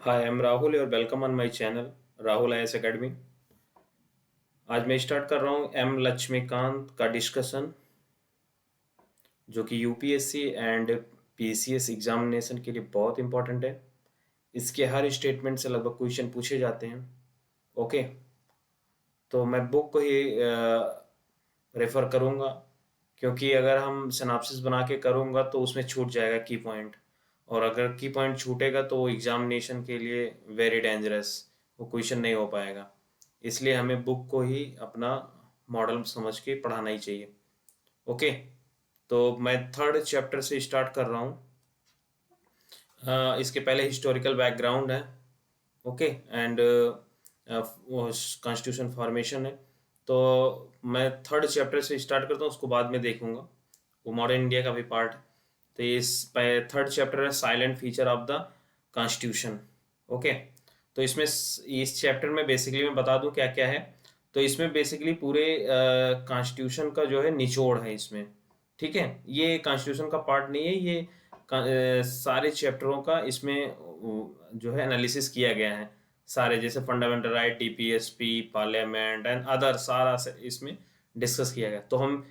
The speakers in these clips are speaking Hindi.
हाय, आई एम राहुल और welcome on my channel Rahul IAS academy. आज मैं स्टार्ट कर रहा हूँ एम लक्ष्मीकांत का डिस्कशन, जो कि यूपीएससी एंड पीसीएस एग्जामिनेशन के लिए बहुत इंपॉर्टेंट है। इसके हर स्टेटमेंट से लगभग क्वेश्चन पूछे जाते हैं। ओके, तो मैं बुक को ही रेफर करूँगा, क्योंकि अगर हम सिनॉप्सिस बना के करूँगा तो उसमें छूट जाएगा की पॉइंट, और अगर की पॉइंट छूटेगा तो वो एग्जामिनेशन के लिए वेरी डेंजरस, वो क्वेश्चन नहीं हो पाएगा। इसलिए हमें बुक को ही अपना मॉडल समझ के पढ़ाना ही चाहिए। ओके, तो मैं थर्ड चैप्टर से स्टार्ट कर रहा हूँ। इसके पहले हिस्टोरिकल बैकग्राउंड है। ओके, एंड कॉन्स्टिट्यूशन फॉर्मेशन है। तो मैं थर्ड चैप्टर से स्टार्ट करता हूँ, उसको बाद में देखूंगा, वो मॉडर्न इंडिया का भी पार्ट है। तो इस थर्ड चैप्टर है silent feature of the constitution. Okay, तो इसमें इस चैप्टर में बेसिकली मैं बता दूं क्या क्या है। तो इसमें बेसिकली पूरे कॉन्स्टिट्यूशन का जो है निचोड़ है इसमें। ठीक है, ये कॉन्स्टिट्यूशन का पार्ट नहीं है, ये सारे चैप्टरों का इसमें जो है एनालिसिस किया गया है। सारे जैसे fundamental right, DPSP, parliament and other सारा इसमें डिस्कस किया गया। तो हम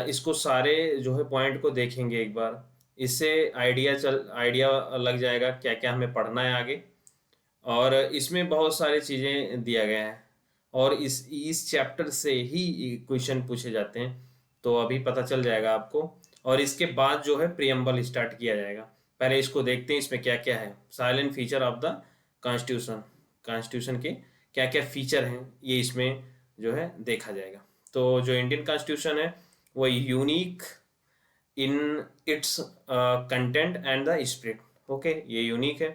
इसको सारे जो है पॉइंट को देखेंगे एक बार। इससे आइडिया लग जाएगा क्या क्या हमें पढ़ना है आगे। और इसमें बहुत सारी चीज़ें दिया गया है, और इस चैप्टर से ही क्वेश्चन पूछे जाते हैं। तो अभी पता चल जाएगा आपको। और इसके बाद जो है प्रियम्बल स्टार्ट किया जाएगा। पहले इसको देखते हैं इसमें क्या क्या है। Silent feature of the constitution, constitution के क्या क्या फीचर हैं ये इसमें जो है देखा जाएगा। तो जो इंडियन कॉन्स्टिट्यूशन है वो unique in its content and the spirit. Okay, ये यूनिक है।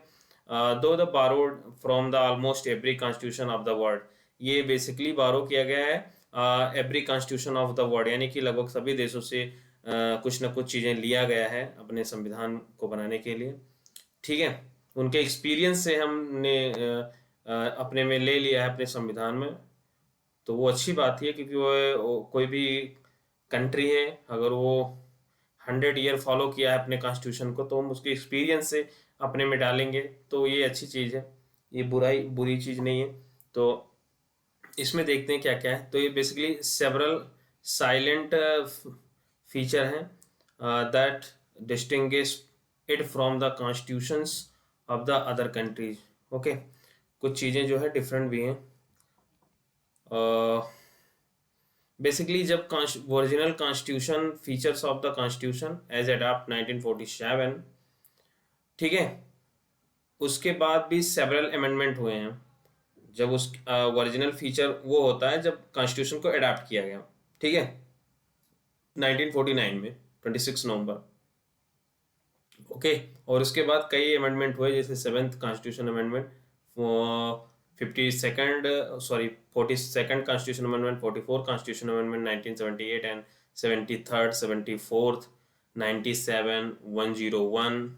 दो the borrowed from the almost every constitution of the world, ये बेसिकली बारो किया गया है every constitution of the world, यानी कि लगभग सभी देशों से कुछ ना कुछ चीज़ें लिया गया है अपने संविधान को बनाने के लिए। ठीक है, उनके एक्सपीरियंस से हमने अपने में ले लिया है अपने संविधान में। तो वो अच्छी बात है, क्योंकि वो कोई भी कंट्री है, अगर वो 100 ईयर फॉलो किया है अपने कॉन्स्टिट्यूशन को, तो हम उसके एक्सपीरियंस से अपने में डालेंगे, तो ये अच्छी चीज़ है, ये बुरी चीज़ नहीं है। तो इसमें देखते हैं क्या क्या है। तो ये बेसिकली सेवरल साइलेंट फीचर हैं that distinguish it from the constitutions of the other countries. Okay, कुछ चीज़ें जो है डिफरेंट भी हैं। बेसिकली जब original constitution features of the constitution as adopt 1947, ठीक है, उसके बाद भी सेवरल अमेंडमेंट हुए हैं। जब उस ओरिजिनल फीचर वो होता है जब कॉन्स्टिट्यूशन को अडॉप्ट किया गया, ठीक है, 1949 में 26 नवंबर। ओके, और उसके बाद कई अमेंडमेंट हुए, जैसे seventh constitution amendment, 52nd sorry 42nd constitution amendment, 44 constitution amendment 1978 and 73rd, 74th, 97, 101,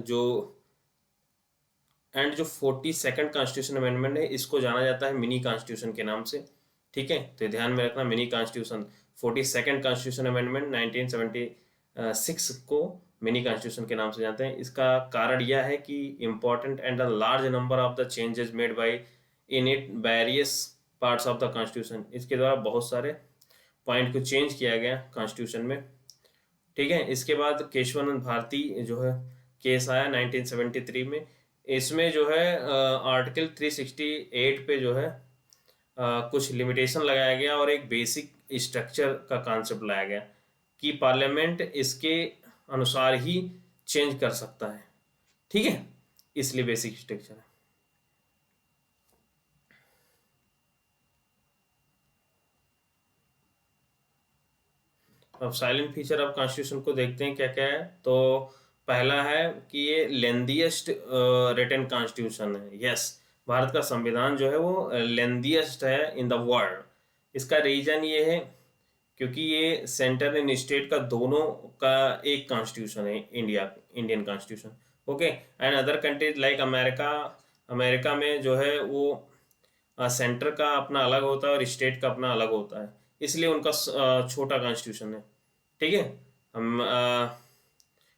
जो एंड जो 42nd कॉन्स्टिट्यूशन अमेंडमेंट है, इसको जाना जाता है मिनी कॉन्स्टिट्यूशन के नाम से। ठीक है, तो ध्यान में रखना, mini constitution. 42nd constitution amendment 1976 को मिनी कॉन्स्टिट्यूशन के नाम से जानते हैं। इसका कारण यह है कि important and the large number of the changes made by in it various parts of the constitution, इसके द्वारा बहुत सारे पॉइंट को चेंज किया गया कॉन्स्टिट्यूशन में। ठीक है, इसके बाद केशवानंद भारती जो है केस आया 1973 में। इसमें जो है आर्टिकल 368 पे जो है कुछ लिमिटेशन लगाया गया, और एक बेसिक स्ट्रक्चर का कॉन्सेप्ट लाया गया कि पार्लियामेंट इसके अनुसार ही चेंज कर सकता है। ठीक है, इसलिए बेसिक स्ट्रक्चर है। अब साइलेंट फीचर ऑफ कॉन्स्टिट्यूशन को देखते हैं क्या क्या है। तो पहला है कि ये लेंदीएस्ट रिटन कॉन्स्टिट्यूशन है। यस, भारत का संविधान जो है वो लेंदीएस्ट है इन द वर्ल्ड। इसका रीजन ये है क्योंकि ये सेंटर एंड स्टेट का दोनों का एक कॉन्स्टिट्यूशन है, Indian constitution. Okay, and other countries like America, America में जो है वो सेंटर का अपना अलग होता है और स्टेट का अपना अलग होता है, इसलिए उनका छोटा कॉन्स्टिट्यूशन है। ठीक है, हम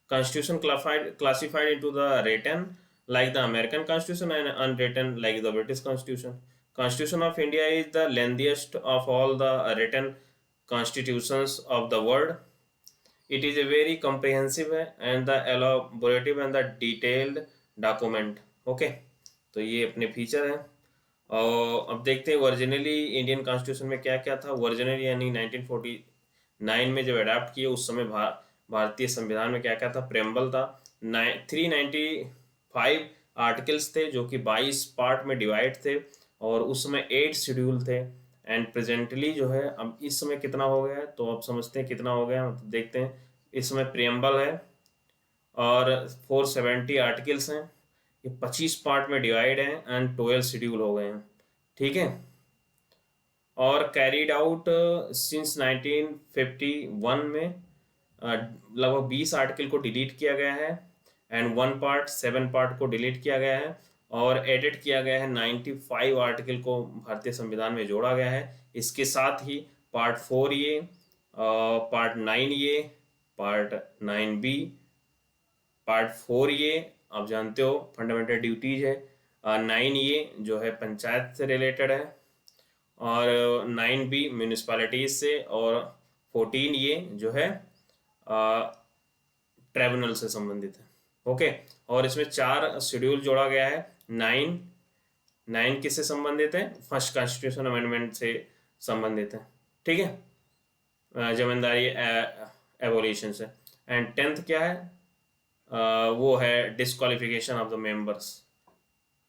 Constitution classified into the written like the American Constitution and unwritten like the British Constitution. Constitution of India is the lengthiest of all the written constitutions of the world. It is a very comprehensive and the elaborative and the detailed document. Okay, तो ये अपने फीचर हैं। और अब देखते हैं ओरिजिनली इंडियन कॉन्स्टिट्यूशन में क्या क्या था। ओरिजिनली यानी 1949 में जब अडाप्ट किए उस समय भारतीय संविधान में क्या क्या था। प्रेम्बल था, 395 आर्टिकल्स थे जो कि 22 पार्ट में डिवाइड थे, और उस समय 8 शेड्यूल थे। एंड प्रेजेंटली जो है अब इस समय कितना हो गया है, तो अब समझते हैं कितना हो गया है। मतलब देखते हैं, इस समय प्रेम्बल है और 470 आर्टिकल्स हैं, ये 25 पार्ट में डिवाइड हैं एंड 12 शेड्यूल हो गए हैं। ठीक है, और कैरीड आउट सिंस 1951 में लगभग 20 आर्टिकल को डिलीट किया गया है एंड 7 पार्ट को डिलीट किया गया है, और एडिट किया गया है 95 आर्टिकल को भारतीय संविधान में जोड़ा गया है। इसके साथ ही पार्ट 4 ये, पार्ट 9 ये, पार्ट 9B, पार्ट 4 ये आप जानते हो फंडामेंटल ड्यूटीज है, 9 ये जो है पंचायत से रिलेटेड है, और 9B म्यूनिसपैलिटीज से, और 14 ये जो है ट्राइब्यूनल से संबंधित है। ओके, और इसमें 4 शेड्यूल जोड़ा गया है। 9 किससे संबंधित है, फर्स्ट कॉन्स्टिट्यूशन अमेंडमेंट से संबंधित है। ठीक है, जमींदारी एबोलिशन से। एंड 10th क्या है, वो है डिस्क्वालिफिकेशन ऑफ द मेंबर्स,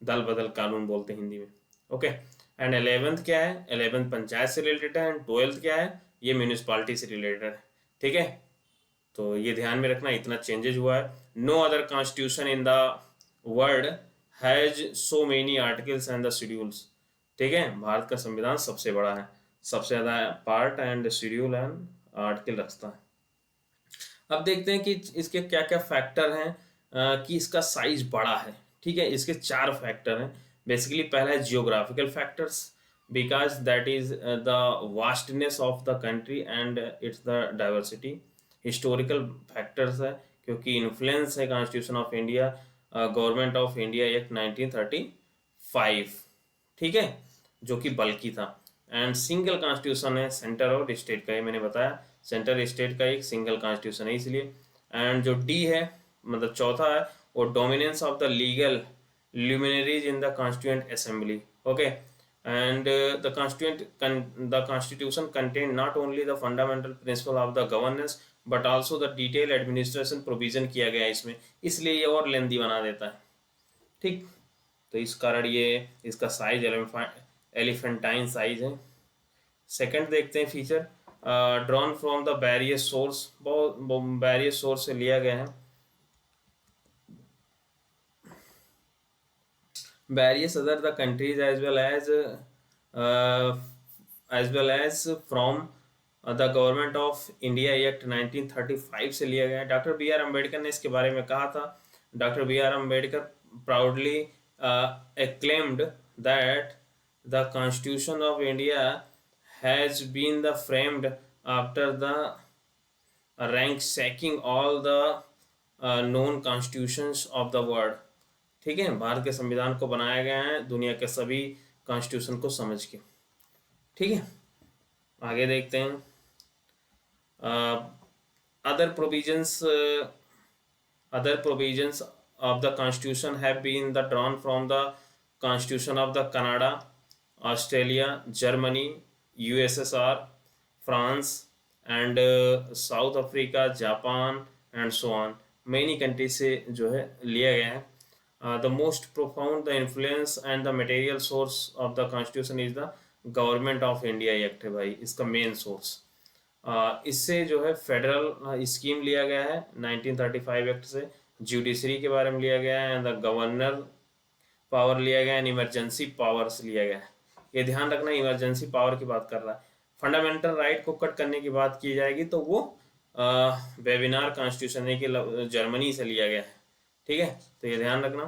दल बदल कानून बोलते हैं हिंदी में। ओके, एंड 11th क्या है, 11th पंचायत से रिलेटेड है, एंड 12th क्या है, ये म्यूनिसपालिटी से रिलेटेड है। ठीक है, तो ये ध्यान में रखना, इतना चेंजेस हुआ है। No other constitution in the world has so many articles and the schedules. ठीक है, भारत का संविधान सबसे बड़ा है, सबसे ज़्यादा part and schedule and article रखता है। अब देखते हैं कि इसके क्या क्या फैक्टर हैं कि इसका साइज बड़ा है। ठीक है, इसके 4 फैक्टर हैं बेसिकली। पहला है geographical factors, because that is the vastness of the country and it's the diversity. Historical factors है क्योंकि इन्फ्लुएंस है constitution of India, government of India act 1935। ठीक है, जो कि बल्कि था। एंड सिंगल कॉन्स्टिट्यूशन है सेंटर और स्टेट का, ये मैंने बताया, सेंटर स्टेट का एक सिंगल कॉन्स्टिट्यूशन है इसलिए। एंड जो डी है मतलब चौथा है, वो dominance of the legal luminaries in the constituent assembly. Okay, and the constitution contained not only the fundamental principle of the governance but also the detailed administration provision किया गया है इसमें, इसलिए ये और लेंदी बना देता है। ठीक, तो इस कारण ये इसका साइज एलिफेंटाइन साइज है। सेकंड देखते हैं feature, drawn from the various source, बहुत वेरियस सोर्स से लिया गया है। various other the countries as well as from the government of India Act 1935 से लिया गया है। डॉक्टर बी आर अम्बेडकर ने इसके बारे में कहा था। Doctor B R Ambedkar proudly acclaimed that the Constitution of India has been the framed after the ransacking all the known constitutions of the world। ठीक है, भारत के संविधान को बनाया गया है दुनिया के सभी कॉन्स्टिट्यूशन को समझ के। ठीक है, आगे देखते हैं। Other provisions of the constitution have been the drawn from the constitution of the Canada, Australia, Germany, USSR, France and South Africa, Japan and so on. Many countries से जो है लिया गया है। The most profound the influence and the material source of the constitution is the government of India Act है भाई, इसका मेन सोर्स। इससे जो है फेडरल स्कीम लिया गया है 1935 एक्ट से, जुडिशरी के बारे में लिया गया है, द गवर्नर पावर लिया गया है, इमरजेंसी पावर्स लिया गया है। ये ध्यान रखना, इमरजेंसी पावर की बात कर रहा है। फंडामेंटल राइट को कट करने की बात की जाएगी तो वो वेबिनार कॉन्स्टिट्यूशन है कि जर्मनी से लिया गया है। ठीक है, तो ये ध्यान रखना।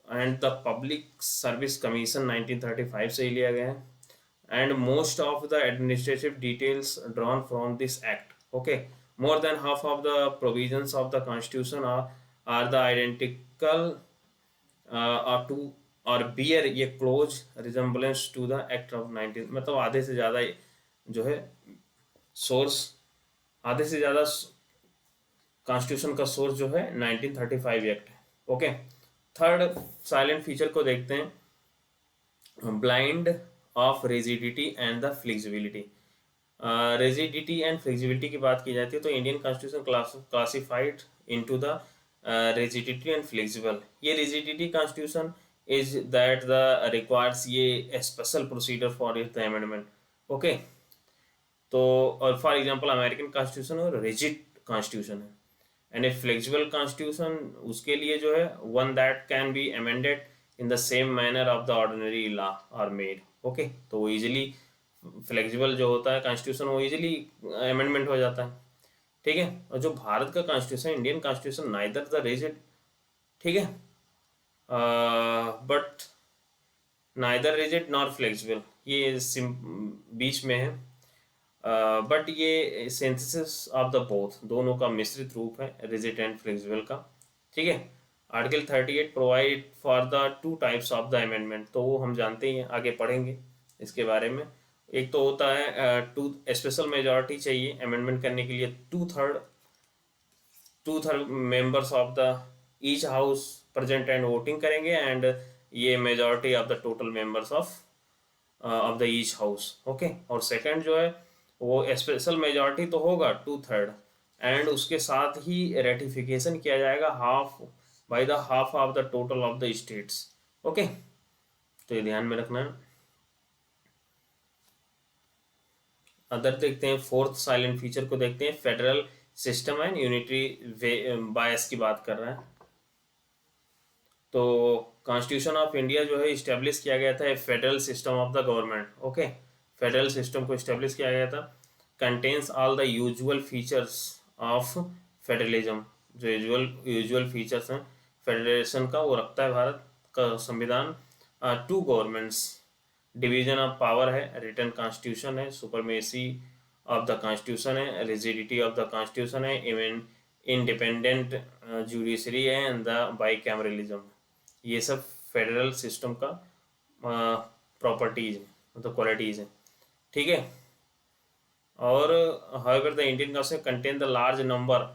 And the public service commission 1935 से ही लिया गया है। And most of the administrative details drawn from this act. Okay, more than half of the provisions of the constitution are the identical or to or bear ये close resemblance to the act of 19, मतलब आधे से ज़्यादा जो है सोर्स, आधे से ज़्यादा कॉन्स्टिट्यूशन का सोर्स जो है 1935 एक्ट है। ओके, थर्ड साइलेंट फीचर को देखते हैं, blend of rigidity and the flexibility. Rigidity and flexibility की बात की जाती है तो Indian constitution classified into the rigidity and flexible. ये rigidity constitution is that the requires ये special procedure for it the amendment. Okay, तो और फॉर एग्जांपल अमेरिकन कॉन्स्टिट्यूशन और रिजिड कॉन्स्टिट्यूशन है, एंड ए फ्लेक्सिबल कॉन्स्टिट्यूशन उसके लिए जो है one that can be amended in the same manner of the ordinary law are made. Okay, तो वो इजीली फ्लेक्सिबल जो होता है कॉन्स्टिट्यूशन वो इजीली अमेंडमेंट हो जाता है। ठीक है, और जो भारत का constitution Indian constitution neither the rigid, ठीक है, but neither rigid nor flexible, ये बीच में है, बट ये सिंथेसिस ऑफ द बोथ, दोनों का मिश्रित रूप है रिजिड एंड फ्लेक्सिबल का। ठीक है, article 38 provide for the two types of the amendment, तो वो हम जानते ही हैं, आगे पढ़ेंगे इसके बारे में। एक तो होता है टू स्पेशल मेजॉरिटी चाहिए अमेंडमेंट करने के लिए, two third members of the each house present and voting करेंगे, एंड ये majority of the total members of the each house. Okay, और सेकंड जो है वो स्पेशल मेजॉरिटी तो होगा 2/3, एंड उसके साथ ही रेटिफिकेशन किया जाएगा half by the half of the total of the states. Okay, तो ये ध्यान में रखना है। अदर देखते हैं, फोर्थ साइलेंट फीचर को देखते हैं, फेडरल सिस्टम एंड यूनिटरी बायस की बात कर रहा है। तो कॉन्स्टिट्यूशन ऑफ इंडिया जो है इस्टेब्लिश किया गया था federal system of the government. Okay, federal system को इस्टेब्लिश किया गया था, contains all the usual features of federalism, जो यूजुअल फीचर्स हैं फेडरेशन का वो रखता है भारत का संविधान। Two governments, division of power है, रिटर्न कॉन्स्टिट्यूशन है, सुपरमेसी ऑफ द कॉन्स्टिट्यूशन है, रिजिडिटी ऑफ द कॉन्स्टिट्यूशन है, इवन इंडिपेंडेंट जुडिशरी है, एंड द बाईकैमरलिज्म। ये सब फेडरल सिस्टम का प्रॉपर्टीज मतलब क्वालिटीज हैं। ठीक है, और however the Indian constitution contain the large number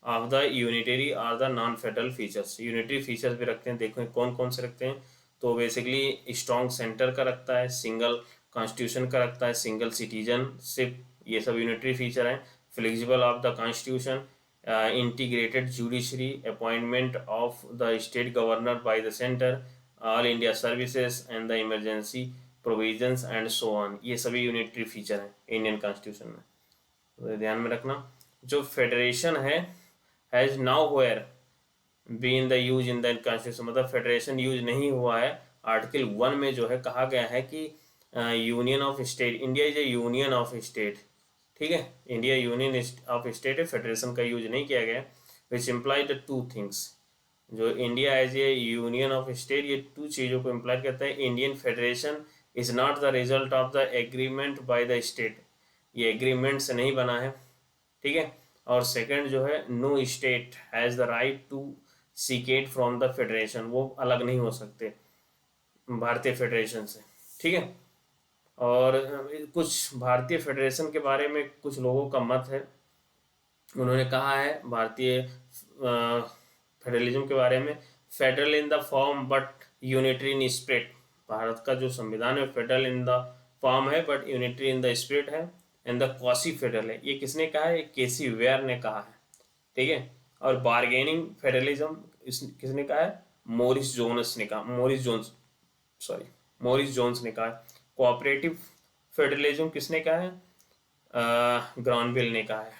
of the unitary और the non federal features. Unitary features भी रखते हैं, देखो कौन कौन से रखते हैं, तो बेसिकली स्ट्रॉन्ग सेंटर का रखता है, सिंगल कॉन्स्टिट्यूशन का रखता है, सिंगल सिटीजनशिप, ये सब यूनिटरी फीचर हैं। Flexible of the constitution, integrated judiciary, appointment of the state governor by the centre, all India services and the emergency provisions and so on, ये सभी यूनिटरी फीचर हैं इंडियन कॉन्स्टिट्यूशन में, तो ध्यान में रखना। जो फेडरेशन है has nowhere be in the use in the constitution, मतलब फेडरेशन यूज नहीं हुआ है। आर्टिकल 1 में जो है कहा गया है कि union of state, India is a union of state. ठीक है, इंडिया यूनियन ऑफ स्टेट है, फेडरेशन का यूज नहीं किया गया, which imply the two things. जो India as a union of state, ये टू चीज़ों को इम्प्लाई करता है। Indian federation is not the result of the agreement by the state, ये एग्रीमेंट से नहीं बना है। ठीक है, और सेकंड जो है, no state has the right to secede from the federation, वो अलग नहीं हो सकते भारतीय फेडरेशन से। ठीक है, और कुछ भारतीय फेडरेशन के बारे में कुछ लोगों का मत है, उन्होंने कहा है भारतीय फेडरलिज्म के बारे में, federal in the form but unitary in spirit. Bharat का जो संविधान है फेडरल इन द फॉर्म है but unitary in the spirit है, एंड द क्वासी फेडरल है। ये किसने कहा है? केसी वेयर ने कहा है। ठीक है, और बार्गेनिंग फेडरलिज्म किसने कहा है? मोरिस जोन्स ने कहा, मोरिस जोन्स ने कहा है। कोऑपरेटिव फेडरलिज्म किसने कहा है? ग्रानविल ने कहा है।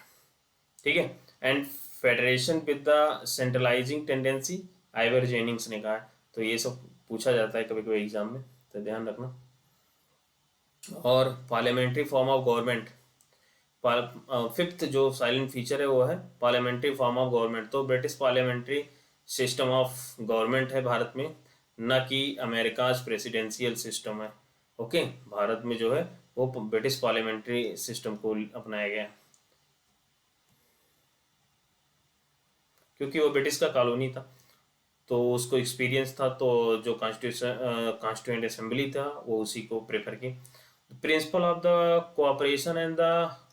ठीक है, and federation with the centralising tendency Ivor Jennings ने कहा है। तो ये सब पूछा जाता है कभी कभी एग्जाम में, तो ध्यान रखना। और parliamentary form of government, fifth जो साइलेंट फीचर है वो है पार्लियामेंट्री फॉर्म ऑफ गवर्नमेंट। तो British parliamentary system of government है भारत में, न कि अमेरिकाज प्रेसिडेंशियल सिस्टम है। ओके, भारत में जो है वो ब्रिटिश पार्लियामेंट्री सिस्टम को अपनाया गया है। क्योंकि वो ब्रिटिश का कॉलोनी था, तो उसको एक्सपीरियंस था, तो जो कॉन्स्टिट्यूएंट असेंबली था वो उसी को प्रेफर की। Principal of the cooperation and the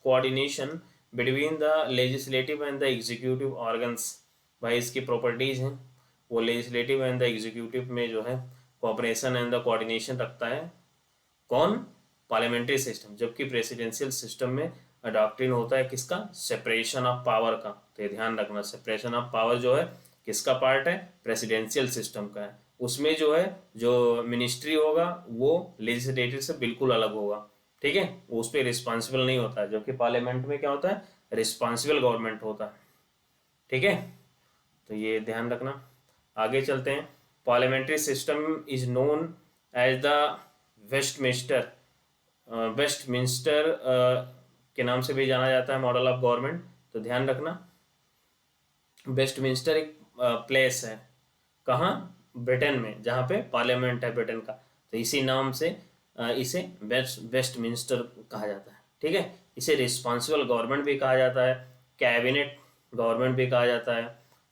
coordination between the legislative and the executive organs. भाई इसकी प्रॉपर्टीज हैं, वो लेजिस्लेटिव एंड द एग्जीक्यूटिव में जो है कोऑपरेशन एंड द कोऑर्डिनेशन रखता है। कौन? Parliamentary system. जबकि प्रेसिडेंशियल सिस्टम में डॉक्ट्रिन होता है किसका? सेपरेशन ऑफ पावर का। तो ये ध्यान रखना, सेपरेशन ऑफ पावर जो है किसका पार्ट है? प्रेसिडेंशियल सिस्टम का है। उसमें जो है जो मिनिस्ट्री होगा वो लेजिस्लेटिव से बिल्कुल अलग होगा, ठीक है, वो उस पर रिस्पॉन्सिबल नहीं होता है। जबकि पार्लियामेंट में क्या होता है? रिस्पॉन्सिबल गवर्नमेंट होता है, ठीक है, तो ये ध्यान रखना। आगे चलते हैं। Parliamentary system is known as the Westminster, Westminster के नाम से भी जाना जाता है मॉडल ऑफ गवर्नमेंट। तो ध्यान रखना, वेस्टमिंस्टर एक प्लेस है, कहाँ? ब्रिटेन में, जहाँ पे पार्लियामेंट है ब्रिटेन का, तो इसी नाम से इसे वेस्टमिंस्टर कहा जाता है, ठीक है। इसे रिस्पॉन्सिबल गवर्नमेंट भी कहा जाता है, कैबिनेट गवर्नमेंट भी कहा जाता है।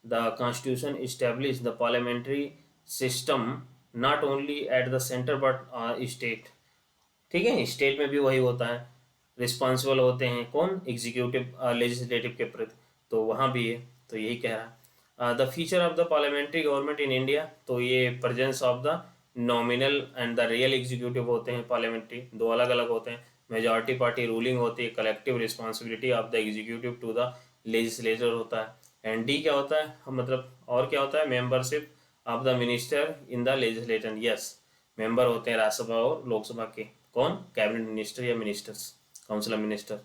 The constitution establish the parliamentary system not only at the centre but state, ठीक है, स्टेट में भी वही होता है, रिस्पॉन्सिबल होते हैं कौन? एग्जीक्यूटिव लेजिस्लेटिव के प्रति, तो वहाँ भी है। तो यही कह रहा है। The feature of the parliamentary government in India, तो ये presence of the nominal and the real executive होते हैं पार्लियामेंट्री, दो अलग अलग होते हैं। मेजॉरिटी पार्टी रूलिंग होती है, collective responsibility of the executive to the legislature होता है। एंड डी क्या होता है? मतलब और क्या होता है? Membership of the minister in the legislator, yes, member होते हैं राज्यसभा और लोकसभा के, कौन? कैबिनेट मिनिस्टर या ministers, council of minister.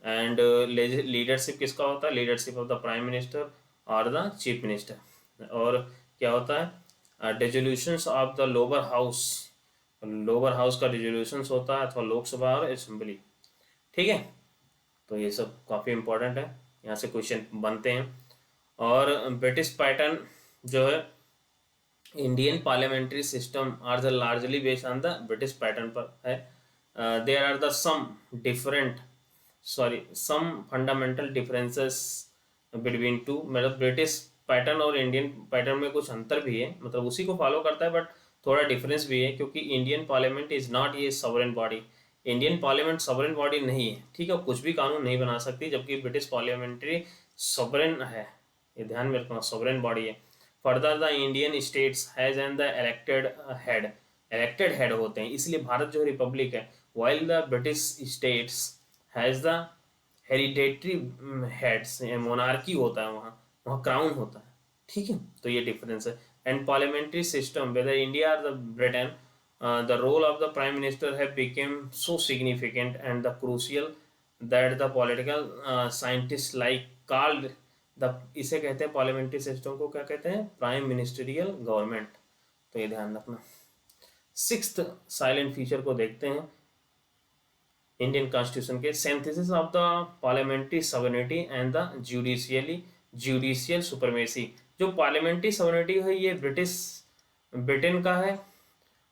And leadership किसका होता है? Leadership of the prime minister और द चीफ मिनिस्टर। और क्या होता है? Dissolutions of the lower house, lower house का डिजोल्यूशंस होता है, अथवा लोकसभा और असेंबली, ठीक है। तो ये सब काफ़ी इंपॉर्टेंट है, यहाँ से क्वेश्चन बनते हैं। और ब्रिटिश पैटर्न जो है, Indian parliamentary system are the largely based on the British pattern पर है। There are the some fundamental differences between two, मतलब ब्रिटिश पैटर्न और इंडियन पैटर्न में कुछ अंतर भी है, मतलब उसी को फॉलो करता है बट थोड़ा डिफरेंस भी है, क्योंकि इंडियन पार्लियामेंट इज नॉट ये sovereign body. Indian parliament sovereign body नहीं है, ठीक है, कुछ भी कानून नहीं बना सकती, जबकि ब्रिटिश पार्लियामेंट्री सॉवरेन है, ये ध्यान में रखना, सॉवरेन बॉडी है। Further the Indian states has and the elected head होते हैं, इसलिए भारत जो रिपब्लिक है, while the British states has the hereditary heads, monarchy होता है, वहाँ वहाँ क्राउन होता है, ठीक है, तो ये डिफरेंस है। And parliamentary system whether India और the Britain, the role of the prime minister have become so significant and the crucial that the political scientists like called the, इसे कहते हैं पार्लियामेंट्री सिस्टम को क्या कहते हैं? Prime ministerial government. तो ये ध्यान रखना। सिक्स्थ साइलेंट फीचर को देखते हैं इंडियन कॉन्स्टिट्यूशन के, synthesis of the parliamentary sovereignty and the judicial supremacy. जो पार्लियामेंट्री सॉवरेनिटी है ये ब्रिटेन का है,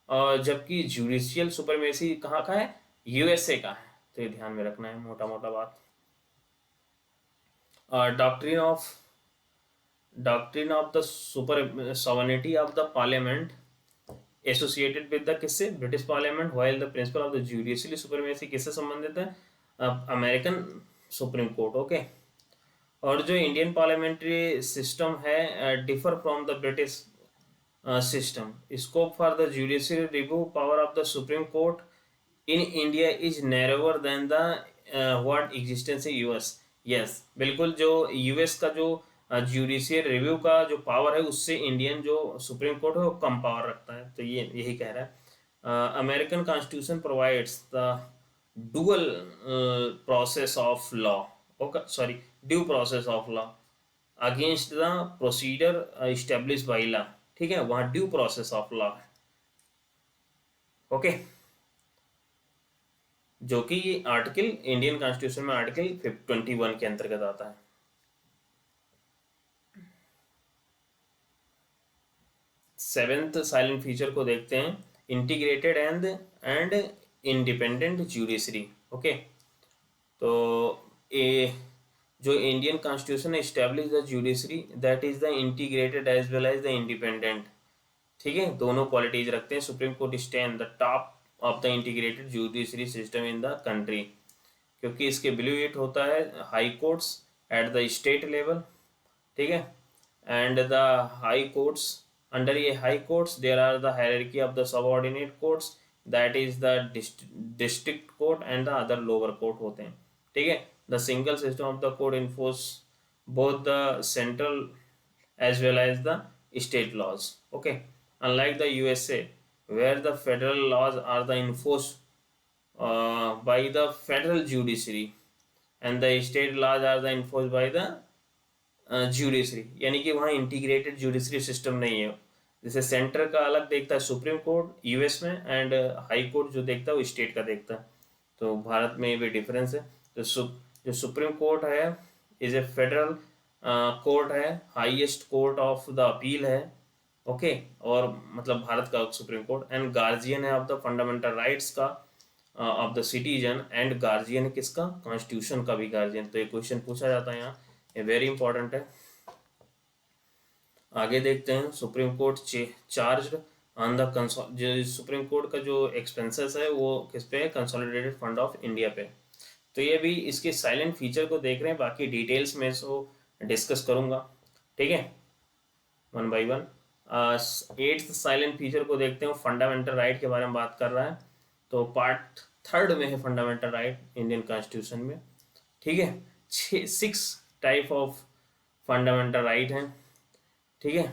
और जबकि जुडिशियल सुपरमेसी कहाँ का है? यूएसए का है। तो ये ध्यान में रखना है, मोटा मोटा बात। Doctrine of the super sovereignty of the parliament associated with the किससे? British parliament, while the principle of the judicial supremacy किससे संबंधित है? American supreme court, okay. और जो इंडियन पार्लियामेंट्री सिस्टम है differ from the British system. Scope for the judicial review power of the Supreme Court in India is narrower than the what existence in US. Yes, बिल्कुल, जो यूएस का जो जुडिशियल रिव्यू का जो पावर है उससे इंडियन जो सुप्रीम कोर्ट है वो कम पावर रखता है, तो ये यही कह रहा है। American constitution provides the dual process of law, okay, sorry, due process of law against the procedure establish by law, ठीक है, वहां ड्यू प्रोसेस ऑफ लॉ है, ओके, जो कि आर्टिकल इंडियन कॉन्स्टिट्यूशन में आर्टिकल 21 के अंतर्गत आता है। सेवेंथ साइलेंट फीचर को देखते हैं, integrated and independent judiciary, okay. तो जो Indian constitution establish the judiciary that is the integrated as well as the independent. ठीक है, दोनों क्वालिटीज रखते हैं। Supreme court stand the top of the integrated judiciary system in the country, क्योंकि इसके बिलीव इट होता है high courts at the state level. ठीक है, and the high courts, under ये high courts there are the hierarchy of the subordinate courts that is the district court and the other lower court होते हैं। ठीक है, the single system of the court enforce both the central as well as the state laws. Okay, unlike the USA where the federal laws are the enforced by the federal judiciary and the state laws are the enforced by the judiciary, यानी कि वहाँ इंटीग्रेटेड जुडिशरी सिस्टम नहीं है। जैसे सेंटर का अलग देखता है सुप्रीम कोर्ट यूएस में, एंड हाई कोर्ट जो देखता है वो स्टेट का देखता है। तो भारत में भी डिफरेंस है। तो जो सुप्रीम कोर्ट है इज ए फेडरल कोर्ट है, highest court of the appeal है। ओके, और मतलब भारत का सुप्रीम कोर्ट, एंड गार्जियन है ऑफ द फंडामेंटल राइट्स का of the citizen, and guardian किसका, कॉन्स्टिट्यूशन का भी गार्जियन। तो ये क्वेश्चन पूछा जाता है यहाँ, ये वेरी इंपॉर्टेंट है। आगे देखते हैं, supreme court charge on the जो सुप्रीम कोर्ट का जो एक्सपेंसेस है वो किस पे है, कंसोलिडेटेड फंड ऑफ इंडिया पे। तो ये भी इसके साइलेंट फीचर को देख रहे हैं, बाकी डिटेल्स में इसको डिस्कस करूंगा। ठीक है, one by one. Eighth silent feature को देखते हैं, फंडामेंटल राइट के बारे में बात कर रहा है। तो पार्ट थर्ड में है फंडामेंटल राइट इंडियन कॉन्स्टिट्यूशन में। ठीक है, 6 टाइप ऑफ फंडामेंटल राइट हैं। ठीक है,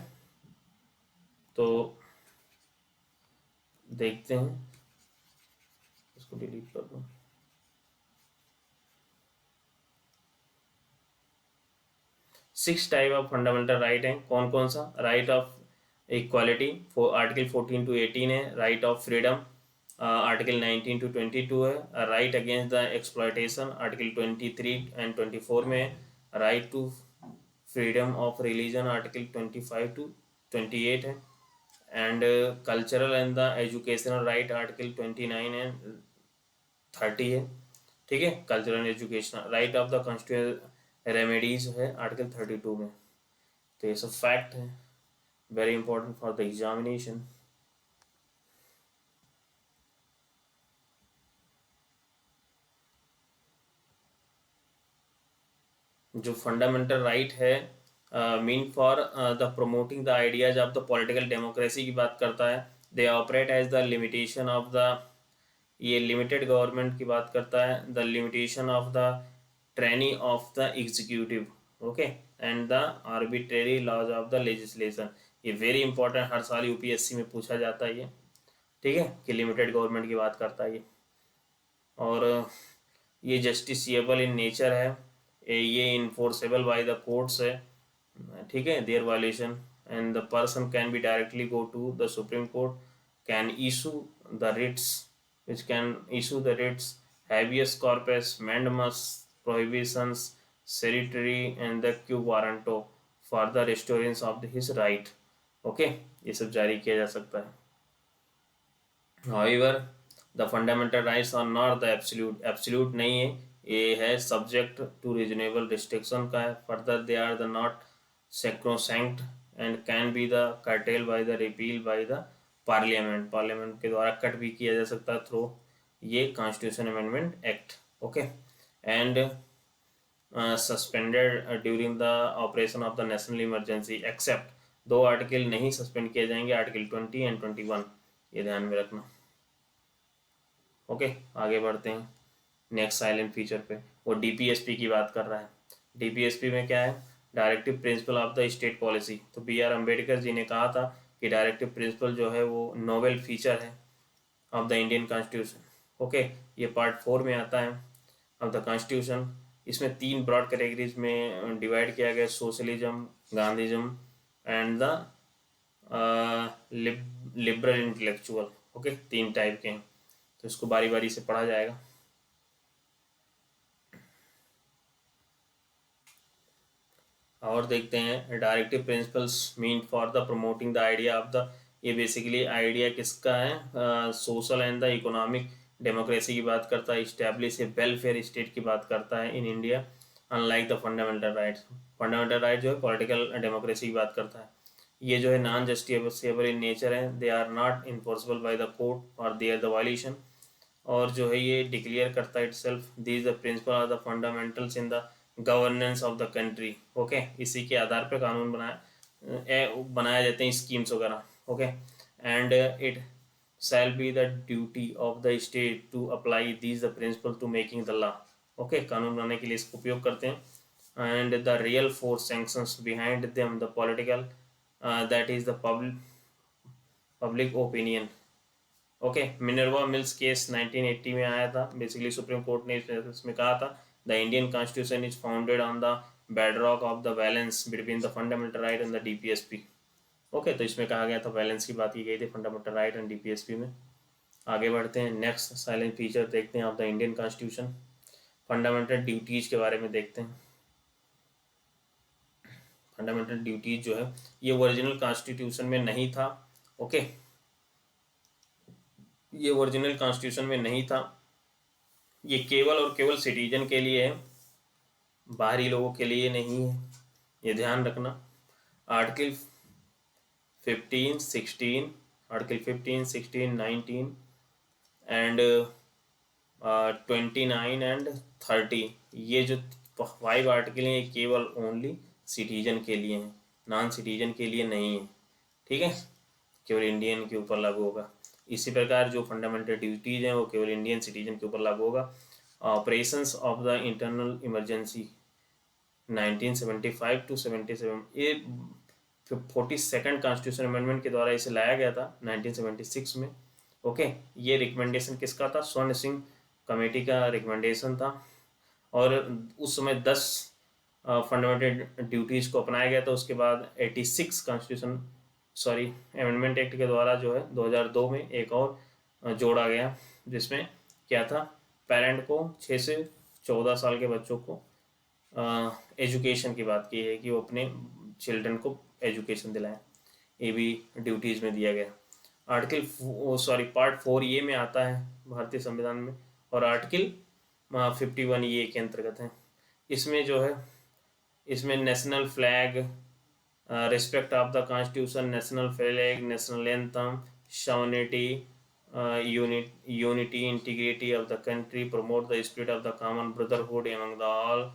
तो देखते हैं, इसको डिलीट कर दूं। Six type of fundamental right हैं। कौन कौन सा, right of equality article 14 to 18 है, right of freedom article 19 to 22 है, right against the exploitation article 23 and 24 में है, right to freedom of religion article 25 to 28 है, and cultural and the educational right article 29 and 30 है। ठीक है, cultural educational right of the constitution remedies है आर्टिकल 32 में। तो ये सब फैक्ट है, very important for the examination. जो फंडामेंटल राइट है mean for the promoting the ideas of the political democracy की बात करता है। They operate as the limitation of the, ये लिमिटेड गवर्नमेंट की बात करता है, the limitation of the tyranny of the executive, okay, and the arbitrary laws of the legislation. ये वेरी इंपॉर्टेंट, हर साल यूपीएससी में पूछा जाता है ये। ठीक है, कि लिमिटेड गवर्नमेंट की बात करता है ये, और ये जस्टिसिएबल इन नेचर है, ये इन्फोर्सेबल बाय द कोर्ट्स है। ठीक है, their violation, and the person can be directly go to the supreme court, can issue the writs, which can issue the writs, habeas corpus, mandamus, prohibitions, certiorari, and the quo warranto for the restoration of his right. Okay, ये सब जारी किया जा सकता है। However, the fundamental rights are not the absolute, absolute नहीं है, ये है subject to reasonable restriction का है। Further, they are the not sacrosanct and can be the curtailed by the repeal by the parliament के द्वारा कट भी किया जा सकता है थ्रू ये constitution amendment act. Okay, and suspended during the operation of the national emergency, except 2 article नहीं सस्पेंड किए जाएंगे, आर्टिकल 20 and 21, ये ध्यान में रखना। ओके, आगे बढ़ते हैं नेक्स्ट साइलेंट फीचर पे। वो डीपीएसपी की बात कर रहा है। डीपीएसपी में क्या है, directive principle of the state policy. तो B.R. अम्बेडकर जी ने कहा था कि डायरेक्टिव प्रिंसिपल जो है वो नोवेल फीचर है of the Indian constitution. Okay, ये पार्ट 4 में आता है ऑफ द कॉन्स्टिट्यूशन। इसमें 3 ब्रॉड कैटेगरीज में डिवाइड किया गया, socialism, Gandhism, and the liberal intellectual. Okay, 3 type के हैं, तो इसको बारी बारी से पढ़ा जाएगा। और देखते हैं, directive principles mean for the promoting the idea of the, ये बेसिकली आइडिया किसका है, social and the economic democracy की बात करता है, इस्टेब्लिश ए वेलफेयर स्टेट की बात करता है in India, unlike the fundamental rights. Fundamental right जो है पॉलिटिकल डेमोक्रेसी की बात करता है। ये जो है नॉन जस्टिफिएबल इन नेचर है, they are not enforceable by the court और दे आर द वायलेशन। और जो है ये डिक्लेयर करता है itself these the principle are the fundamentals in the governance of the country. Okay, इसी के आधार पर कानून बनाया जाते हैं, स्कीम्स वगैरह। Okay, and it shall be the duty of the state to apply these the principle to making the law। Okay, कानून बनाने के लिए इसको उपयोग करते हैं। And the real force sanctions behind them the political that is the public opinion. Okay, Minerva mills case 1980 में आया था। बेसिकली सुप्रीम कोर्ट ने इसमें कहा था the Indian constitution is founded on the bedrock of the balance between the fundamental right and the DPSP. Okay, तो इसमें कहा गया था, बैलेंस की बात की गई थी फंडामेंटल राइट एंड डीपीएसपी में। आगे बढ़ते हैं, नेक्स्ट साइलेंट फीचर देखते हैं of the Indian constitution. Fundamental duties के बारे में देखते हैं। फंडामेंटल ड्यूटीज जो है ये ओरिजिनल कॉन्स्टिट्यूशन में नहीं था। ओके, ये ओरिजिनल कॉन्स्टिट्यूशन में नहीं था, ये केवल और केवल सिटीजन के लिए है, बाहरी लोगों के लिए नहीं है, ये ध्यान रखना। आर्टिकल 15, 16, आर्टिकल 15, 16, 19 एंड 29 एंड 30, ये जो 5 आर्टिकल हैं ये केवल ओनली सिटीजन के लिए हैं, नॉन सिटीजन के लिए नहीं है। ठीक है, केवल इंडियन के ऊपर लागू होगा। इसी प्रकार जो फंडामेंटल ड्यूटीज हैं वो केवल इंडियन सिटीजन के ऊपर लागू होगा। Operations of the internal emergency 1975 to 77, ये 42nd कॉन्स्टिट्यूशन अमेंडमेंट के द्वारा इसे लाया गया था 1976 में। ओके, ये रिकमेंडेशन किसका था? स्वर्ण सिंह कमेटी का रिकमेंडेशन था। और उस समय 10 फंडामेंटल ड्यूटीज़ को अपनाया गया था। उसके बाद 86 कॉन्स्टिट्यूशन अमेंडमेंट एक्ट के द्वारा जो है 2002 में एक और जोड़ा गया, जिसमें क्या था, पेरेंट को 6 से 14 साल के बच्चों को एजुकेशन की बात की है कि वो अपने चिल्ड्रन को एजुकेशन दिलाएं, ये भी ड्यूटीज़ में दिया गया। पार्ट 4 ये में आता है भारतीय संविधान में, और आर्टिकल 51 ये के अंतर्गत है। इसमें जो है, इसमें national flag, respect of the constitution, national flag, national anthem, sovereignty, unity integrity of the country, promote the spirit of the common brotherhood among the all,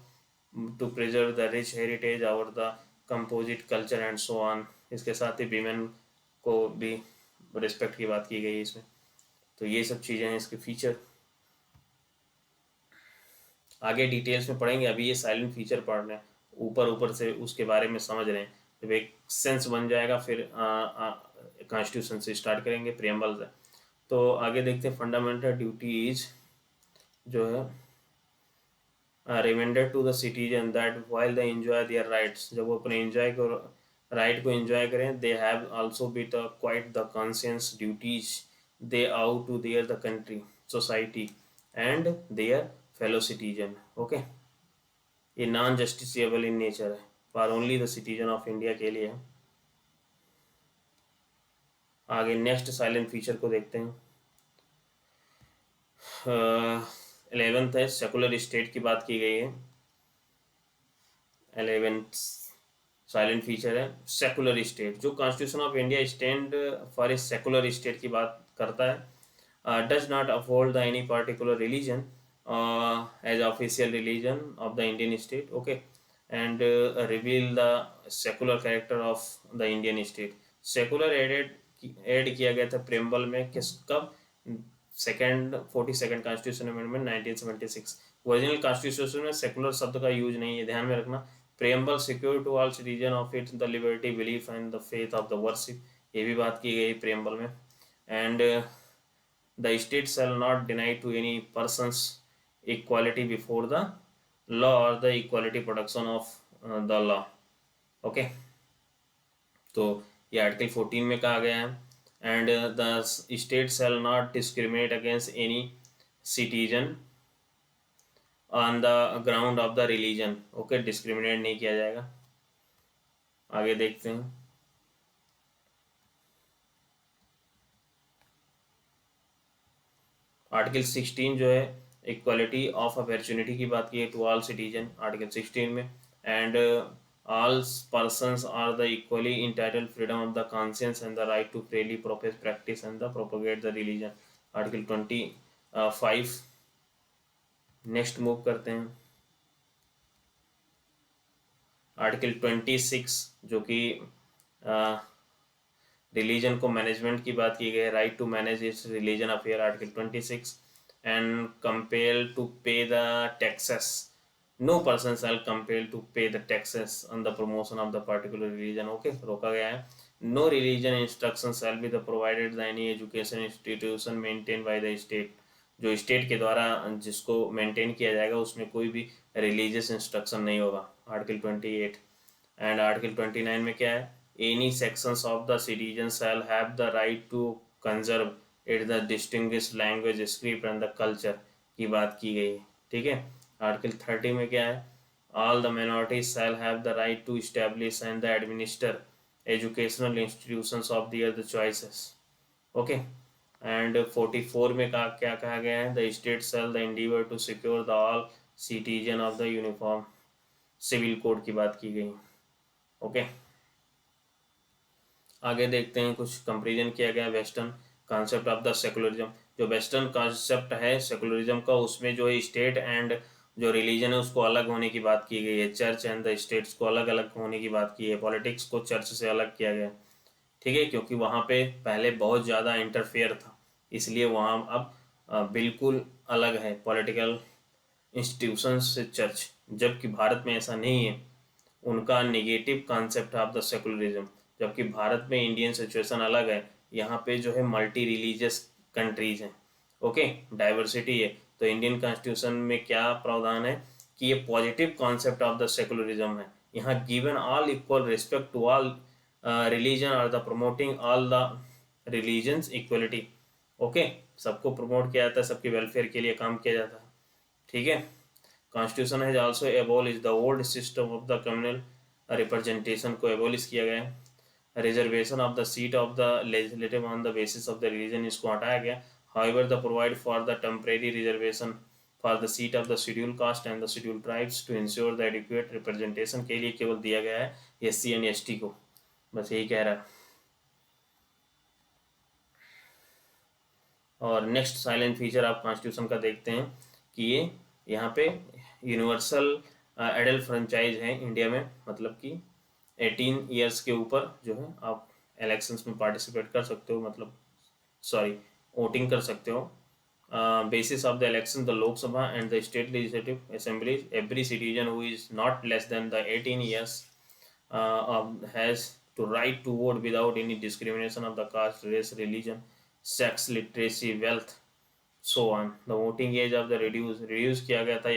to preserve the rich heritage और the composite culture and so on. इसके साथ ही वीमेन को भी रिस्पेक्ट की बात की गई है इसमें। तो ये सब चीज़ें हैं इसके फीचर, आगे डिटेल्स में पढ़ेंगे। अभी ये साइलेंट फीचर पढ़ रहे हैं, ऊपर ऊपर से उसके बारे में समझ रहे हैं, जब एक सेंस बन जाएगा फिर कॉन्स्टिट्यूशन से स्टार्ट करेंगे, प्रियम्बल से। तो आगे देखते हैं फंडामेंटल ड्यूटीज जो है, reminder to the citizen that while they enjoy their rights, जब वो अपने राइट को एंजॉय करें, they have also be the quite the conscious duties they owe to their the country, society and their fellow citizen. Okay, ये नॉन जस्टिसिएबल इन नेचर है, for only the citizen of India के लिए है। आगे नेक्स्ट साइलेंट फीचर को देखते हैं। 11th है, सेकुलर स्टेट की बात की गई है। 11th साइलेंट फीचर है सेकुलर स्टेट। जो constitution of India stand for a secular state की बात करता है। Does not uphold the any particular religion as official religion of the Indian state. Okay, and reveal the secular character of the Indian state. Secular add किया गया था प्रेम्बल में, कब? 42nd constitution amendment 1976। Original constitution में सेकुलर शब्द का यूज नहीं है, ध्यान में रखना। Preamble secure to all citizen of it the liberty belief and the faith of the worship, ये भी बात की गई प्रेम्बल में। And the state shall not deny to any persons equality before the law और the equality protection of the law. Okay, तो ये आर्टिकल 14 में कहा गया है। And the state shall not discriminate against any citizen on the ground of the religion. Okay, discriminate नहीं किया जाएगा। आगे देखते हैं। आर्टिकल 16 जो है इक्वालिटी ऑफ अपॉर्चुनिटी की बात की है टू ऑल सिटीजन आर्टिकल 16 में, and all persons are the equally entitled freedom of the conscience and the right to freely profess, practice and the propagate the religion, article 25। Next move करते हैं आर्टिकल 26 जो कि रिलीजन को मैनेजमेंट की बात की गई है, right to manage its religion affair, article 26, and compel to pay the taxes, no person shall compel to pay the taxes on the promotion of the particular religion, okay, रोका गया है। No religion instruction shall be the provided the any education institution maintain by the state, जो स्टेट के द्वारा जिसको मेंटेन किया जाएगा उसमें कोई भी रिलीजियस इंस्ट्रक्शन नहीं होगा, आर्टिकल 28। एंड आर्टिकल 29 में क्या है, any sections of the citizen shall have the right to conserve it the distinguished language script and the culture की बात की गई है, ठीक है। आर्टिकल 30 में क्या है, all the minorities shall have the right to establish and administer educational institutions of their the choices, okay। And 44 में क्या कहा गया है, the state shall the endeavor to secure the all citizen of the uniform civil code की बात की गई, ओके। आगे देखते हैं, कुछ कंपेरिजन किया गया western concept of the secularism, जो वेस्टर्न कॉन्सेप्ट है सेकुलरिज्म का, उसमें जो है स्टेट एंड जो रिलीजन है उसको अलग होने की बात की गई है, चर्च एंड द स्टेट्स को अलग अलग होने की बात की है, पॉलिटिक्स को चर्च से अलग किया गया, ठीक है, क्योंकि वहाँ पे पहले बहुत ज़्यादा इंटरफेयर था, इसलिए वहाँ अब बिल्कुल अलग है पॉलिटिकल इंस्टीट्यूशंस से चर्च, जबकि भारत में ऐसा नहीं है, उनका negative concept of the secularism, जबकि भारत में इंडियन सिचुएशन अलग है, यहाँ पे जो है मल्टी रिलीजियस कंट्रीज हैं, ओके, डाइवर्सिटी है, तो इंडियन कॉन्स्टिट्यूशन में क्या प्रावधान है कि ये positive concept of the secularism है, यहाँ given all equal respect to all religion और the promoting all the religions equality, okay, सबको प्रमोट किया जाता है, सबके वेलफेयर के लिए काम किया जाता है, ठीक है। Constitution has also abolish the old system of the communal representation को एबॉलिश किया गया है, reservation of the seat of the legislative on the basis of the religion इसको हटाया गया, however the provide for the temporary reservation for the seat of the schedule caste and the schedule tribes to ensure the adequate representation के लिए केवल दिया गया है SC एंड ST को, बस यही कह रहा है। और नेक्स्ट साइलेंट फीचर आप कॉन्स्टिट्यूशन का देखते हैं कि ये यहाँ पे यूनिवर्सल एडल्ट फ्रेंचाइज है इंडिया में, मतलब कि 18 ईयर्स के ऊपर जो है आप इलेक्शंस में पार्टिसिपेट कर सकते हो, मतलब सॉरी वोटिंग कर सकते हो, basis of the election the Lok Sabha and the state legislative assemblies, every citizen who is not less than the 18 years has to right to vote without any discrimination of the caste, race, religion, sex, literacy, wealth, so on। the voting age of the reduce किया गया था,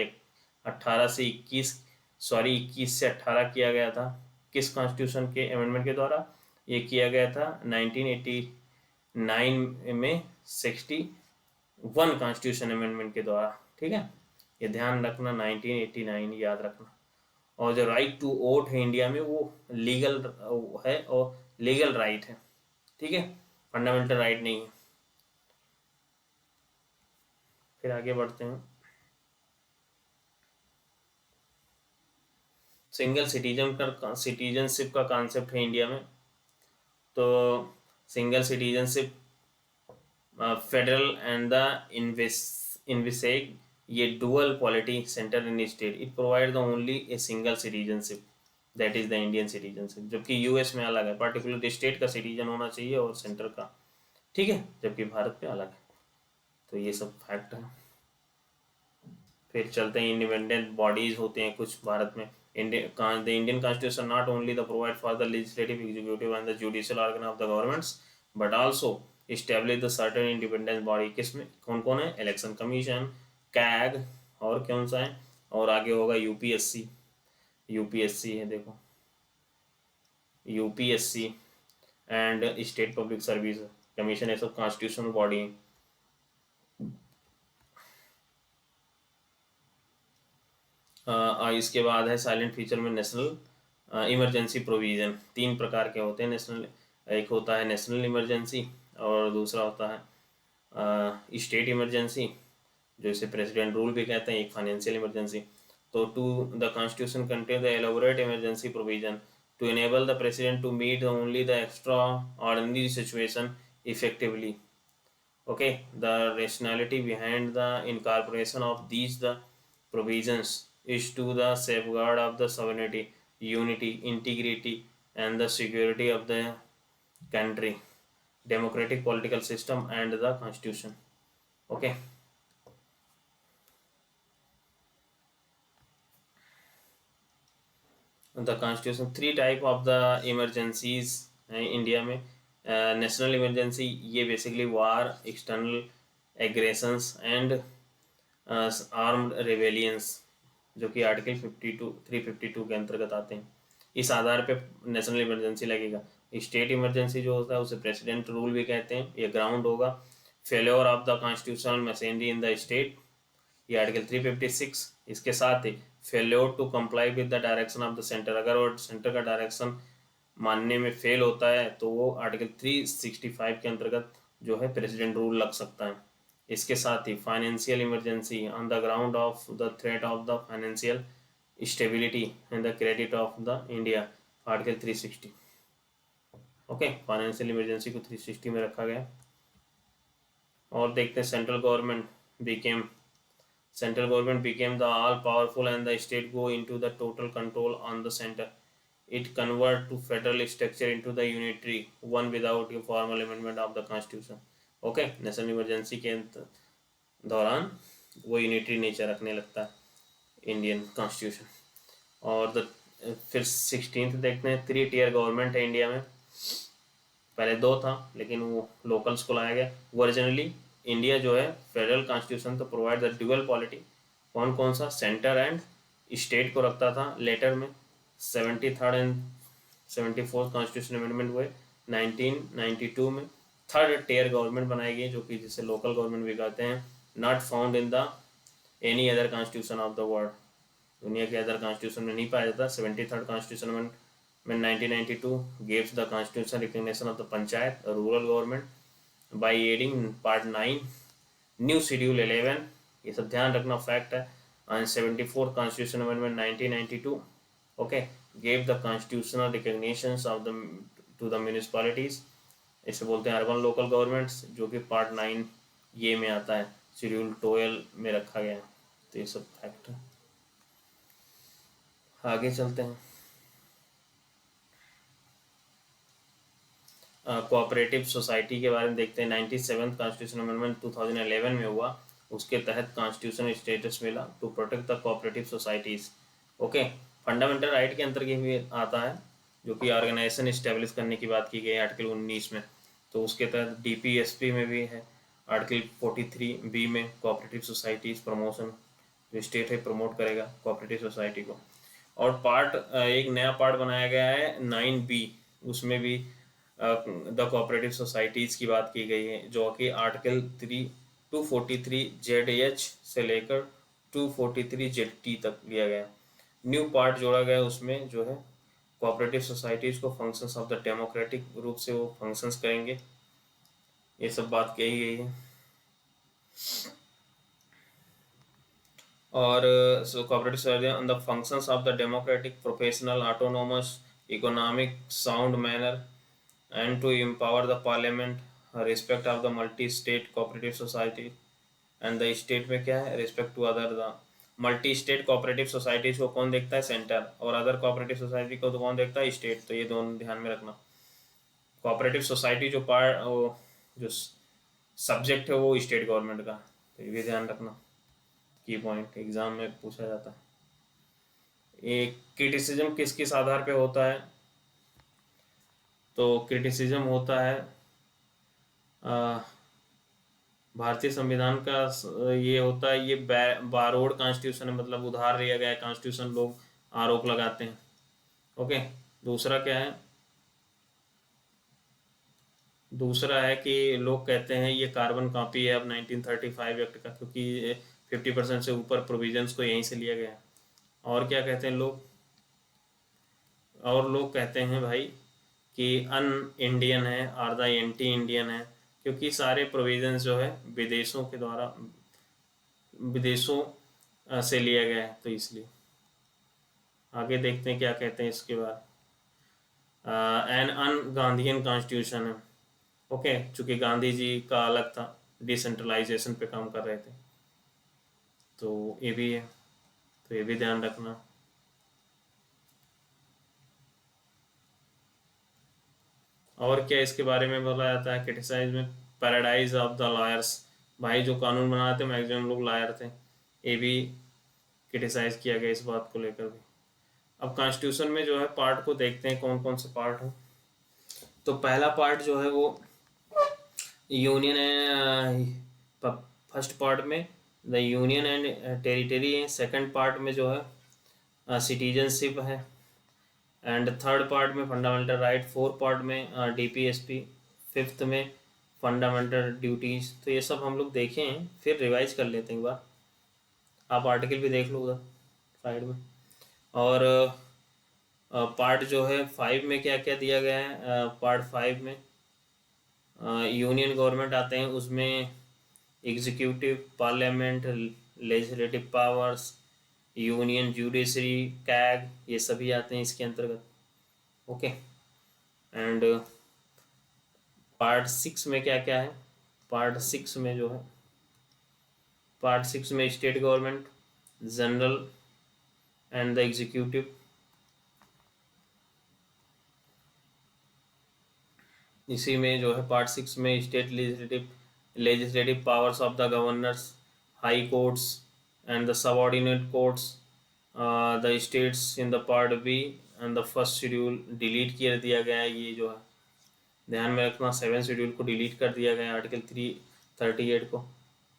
18 से 21 21 से 18 किया गया था, किस कॉन्स्टिट्यूशन के अमेंडमेंट के द्वारा, ये किया गया था 1989 में 61 कॉन्स्टिट्यूशन अमेंडमेंट के द्वारा, ठीक है, ये ध्यान रखना 1989 याद रखना। और जो राइट टू वोट है इंडिया में वो लीगल है और लीगल राइट है, ठीक है, फंडामेंटल राइट नहीं है। फिर आगे बढ़ते हैं, सिंगल सिटीजनशिप का कॉन्सेप्ट है इंडिया में, तो single citizenship federal and the envisage ये dual polity centre in state, it provide the only a single citizenship that is the Indian citizenship, जबकि यूएस में अलग है, पर्टिकुलर स्टेट का सिटीजन होना चाहिए और सेंटर का, ठीक है, जबकि भारत में अलग है, तो ये सब फैक्ट है। फिर चलते हैं, इंडिपेंडेंट बॉडीज होते हैं कुछ भारत में, the Indian Constitution not only the provide for the legislative, executive and the judicial organ of the governments but also establish the certain independent body, किसमें कौन कौन है, इलेक्शन कमीशन, कैग, और कौन सा है, और आगे होगा यूपीएससी है, देखो UPSC and state public service commission, ये सब कॉन्स्टिट्यूशनल बॉडी है। इसके बाद है साइलेंट फीचर में नेशनल इमरजेंसी प्रोविज़न, 3 प्रकार के होते हैं नेशनल, एक होता है नेशनल इमरजेंसी और दूसरा होता है स्टेट इमरजेंसी जो इसे प्रेसिडेंट रूल भी कहते हैं, एक फाइनेंशियल इमरजेंसी। तो to the constitution contain the elaborate emergency provision to enable the president to meet only the extraordinary situation effectively. Okay, the rationality behind the incorporation of these the provisions is to the safeguard of the sovereignty, unity, integrity, and the security of the country, democratic political system, and the constitution. Okay. The constitution, three type of the emergencies India में। नेशनल इमरजेंसी, ये basically war, external aggressions and armed rebellions, जो कि आर्टिकल 352 के अंतर्गत आते हैं। इस आधार पे नेशनल इमरजेंसी लगेगा। स्टेट इमरजेंसी जो होता है उसे प्रेसिडेंट रूल भी कहते हैं। ये ग्राउंड होगा failure of the constitutional machinery in the state, ये आर्टिकल 356। इसके साथ ही failure to comply with the direction of the centre, अगर वो सेंटर का डायरेक्शन मानने में फेल होता है तो वो आर्टिकल 365 के अंतर्गत जो है प्रेसिडेंट रूल लग सकता है। इसके साथ ही financial emergency on the ground of the threat of the financial stability and the credit of the India, article 360। Okay, financial emergency को 360 में रखा गया। और देखते हैं central government became the all powerful and the state go into the total control on the center. It convert to federal structure into the unitary one without a formal amendment of the constitution. Okay, national emergency के दौरान वो यूनिटरी नेचर रखने लगता है इंडियन कॉन्स्टिट्यूशन। और फिर 16th देखते हैं, 3 टियर गवर्नमेंट है इंडिया में। पहले 2 था लेकिन वो लोकल्स को लाया गया। ओरिजिनली इंडिया जो है फेडरल कॉन्स्टिट्यूशन तो प्रोवाइड द ड्यूअल पॉलिटी, कौन सा, सेंटर एंड स्टेट को रखता था। लेटर में 73rd and 74th constitution amendment हुए 1992 में। थर्ड टियर गवर्नमेंट बनाई गई, जो कि जिसे लोकल गवर्नमेंट भी कहते हैं, not found in the any other constitution of the world, दुनिया के अदर कॉन्स्टिट्यूशन में नहीं पाया जाता। 73rd कॉन्स्टिट्यूशन में 1992 gives the constitutional recognition of the panchayat, a rural government, by adding part 9 new schedule 11, ये सब ध्यान रखना फैक्ट है। and 74th constitution amendment 1992, okay, gave the constitutional recognitions of the to the municipalities, इसे बोलते हैं अर्बन लोकल गवर्नमेंट्स, जो कि पार्ट 9 ये में आता है, शेड्यूल 12 में रखा गया है। तो ये सब फैक्ट है। आगे चलते हैं। कोऑपरेटिव सोसाइटी के बारे में देखते हैं। 97th कॉन्स्टिट्यूशन अमेंडमेंट 2011 में हुआ, उसके तहत कॉन्स्टिट्यूशन स्टेटस मिला to protect the cooperative societies. Okay, fundamental right के अंतर्गत भी आता है, जो कि ऑर्गेनाइजेशन इस्टेब्लिश करने की बात की गई है आर्टिकल 19 में। तो उसके तहत DPSP में भी है आर्टिकल 43B में, कोऑपरेटिव सोसाइटीज प्रमोशन, जो स्टेट है प्रमोट करेगा कोऑपरेटिव सोसाइटी को। और एक नया पार्ट बनाया गया है 9B, उसमें भी द कोऑपरेटिव सोसाइटीज़ की बात की गई है, जो कि आर्टिकल 243ZH से लेकर 243ZT तक लिया गया। न्यू पार्ट जोड़ा गया उसमें, जो है कोऑपरेटिव सोसाइटीज़ को फंक्शंस ऑफ द डेमोक्रेटिक रूप से वो फंक्शंस करेंगे, ये सब बात कही गई है। और cooperative society on the functions of the democratic, professional, autonomous, economic, sound manner, and to empower the parliament, respect of the multi-state cooperative society, and the state में क्या है, respect to other the multi-state cooperative societies को कौन देखता है, सेंटर, और अदर cooperative society को तो कौन देखता है, स्टेट। तो ये दोनों ध्यान में रखना। कोऑपरेटिव सोसाइटी जो जो सब्जेक्ट है वो स्टेट गवर्नमेंट का, तो ये भी ध्यान रखना, की पॉइंट एग्जाम में पूछा जाता है। ये क्रिटिसिज्म किस किस आधार पे होता है, तो क्रिटिसिज्म होता है भारतीय संविधान का, ये होता है, ये बारोड कॉन्स्टिट्यूशन है, मतलब उधार लिया गया कॉन्स्टिट्यूशन, लोग आरोप लगाते हैं। ओके, दूसरा क्या है, दूसरा है कि लोग कहते हैं ये कार्बन कॉपी है अब 1935 एक्ट का, क्योंकि 50% से ऊपर प्रोविजंस को यहीं से लिया गया है। और क्या कहते हैं लोग, और लोग कहते हैं भाई कि अन इंडियन है और द एंटी इंडियन है, क्योंकि सारे प्रोविजंस जो है विदेशों के द्वारा विदेशों से लिया गया है, तो इसलिए आगे देखते हैं क्या कहते हैं इसके बाद। एन अन गांधीयन कॉन्स्टिट्यूशन है। ओके, चूंकि गांधी जी का अलग था, डिसेंट्रलाइजेशन पे काम कर रहे थे, तो ये भी है, तो ये भी ध्यान रखना। और क्या इसके बारे में बोला जाता है क्रिटिसाइज में? पैराडाइज ऑफ द लॉयर्स, भाई जो कानून बनाते मैक्सिमम लोग लायर थे, ये भी क्रिटिसाइज किया गया इस बात को लेकर भी। अब कॉन्स्टिट्यूशन में जो है पार्ट को देखते हैं कौन कौन से पार्ट हैं। तो पहला पार्ट जो है वो यूनियन एंड, फर्स्ट पार्ट में द यूनियन एंड टेरिटरी है, सेकंड पार्ट में जो है सिटीजनशिप है, एंड थर्ड पार्ट में फंडामेंटल राइट, फोर्थ पार्ट में डीपीएसपी, फिफ्थ में फंडामेंटल ड्यूटीज। तो ये सब हम लोग देखे हैं, फिर रिवाइज कर लेते हैं एक बार। आप आर्टिकल भी देख लो उधर साइड में। और पार्ट जो है 5 में क्या क्या दिया गया है? पार्ट 5 में यूनियन गवर्नमेंट आते हैं, उसमें executive, parliament, legislative powers, union judiciary, CAG, ये सभी आते हैं इसके अंतर्गत। ओके, एंड पार्ट 6 में क्या क्या है? पार्ट 6 में जो है, पार्ट 6 में state government, general and the executive. इसी में जो है पार्ट 6 में state legislative powers of the governors, high courts and the subordinate courts, the states in the part B and the first schedule delete कर दिया गया है। ये जो है ध्यान में रखना, 7 शेड्यूल को डिलीट कर दिया गया है आर्टिकल 338 को।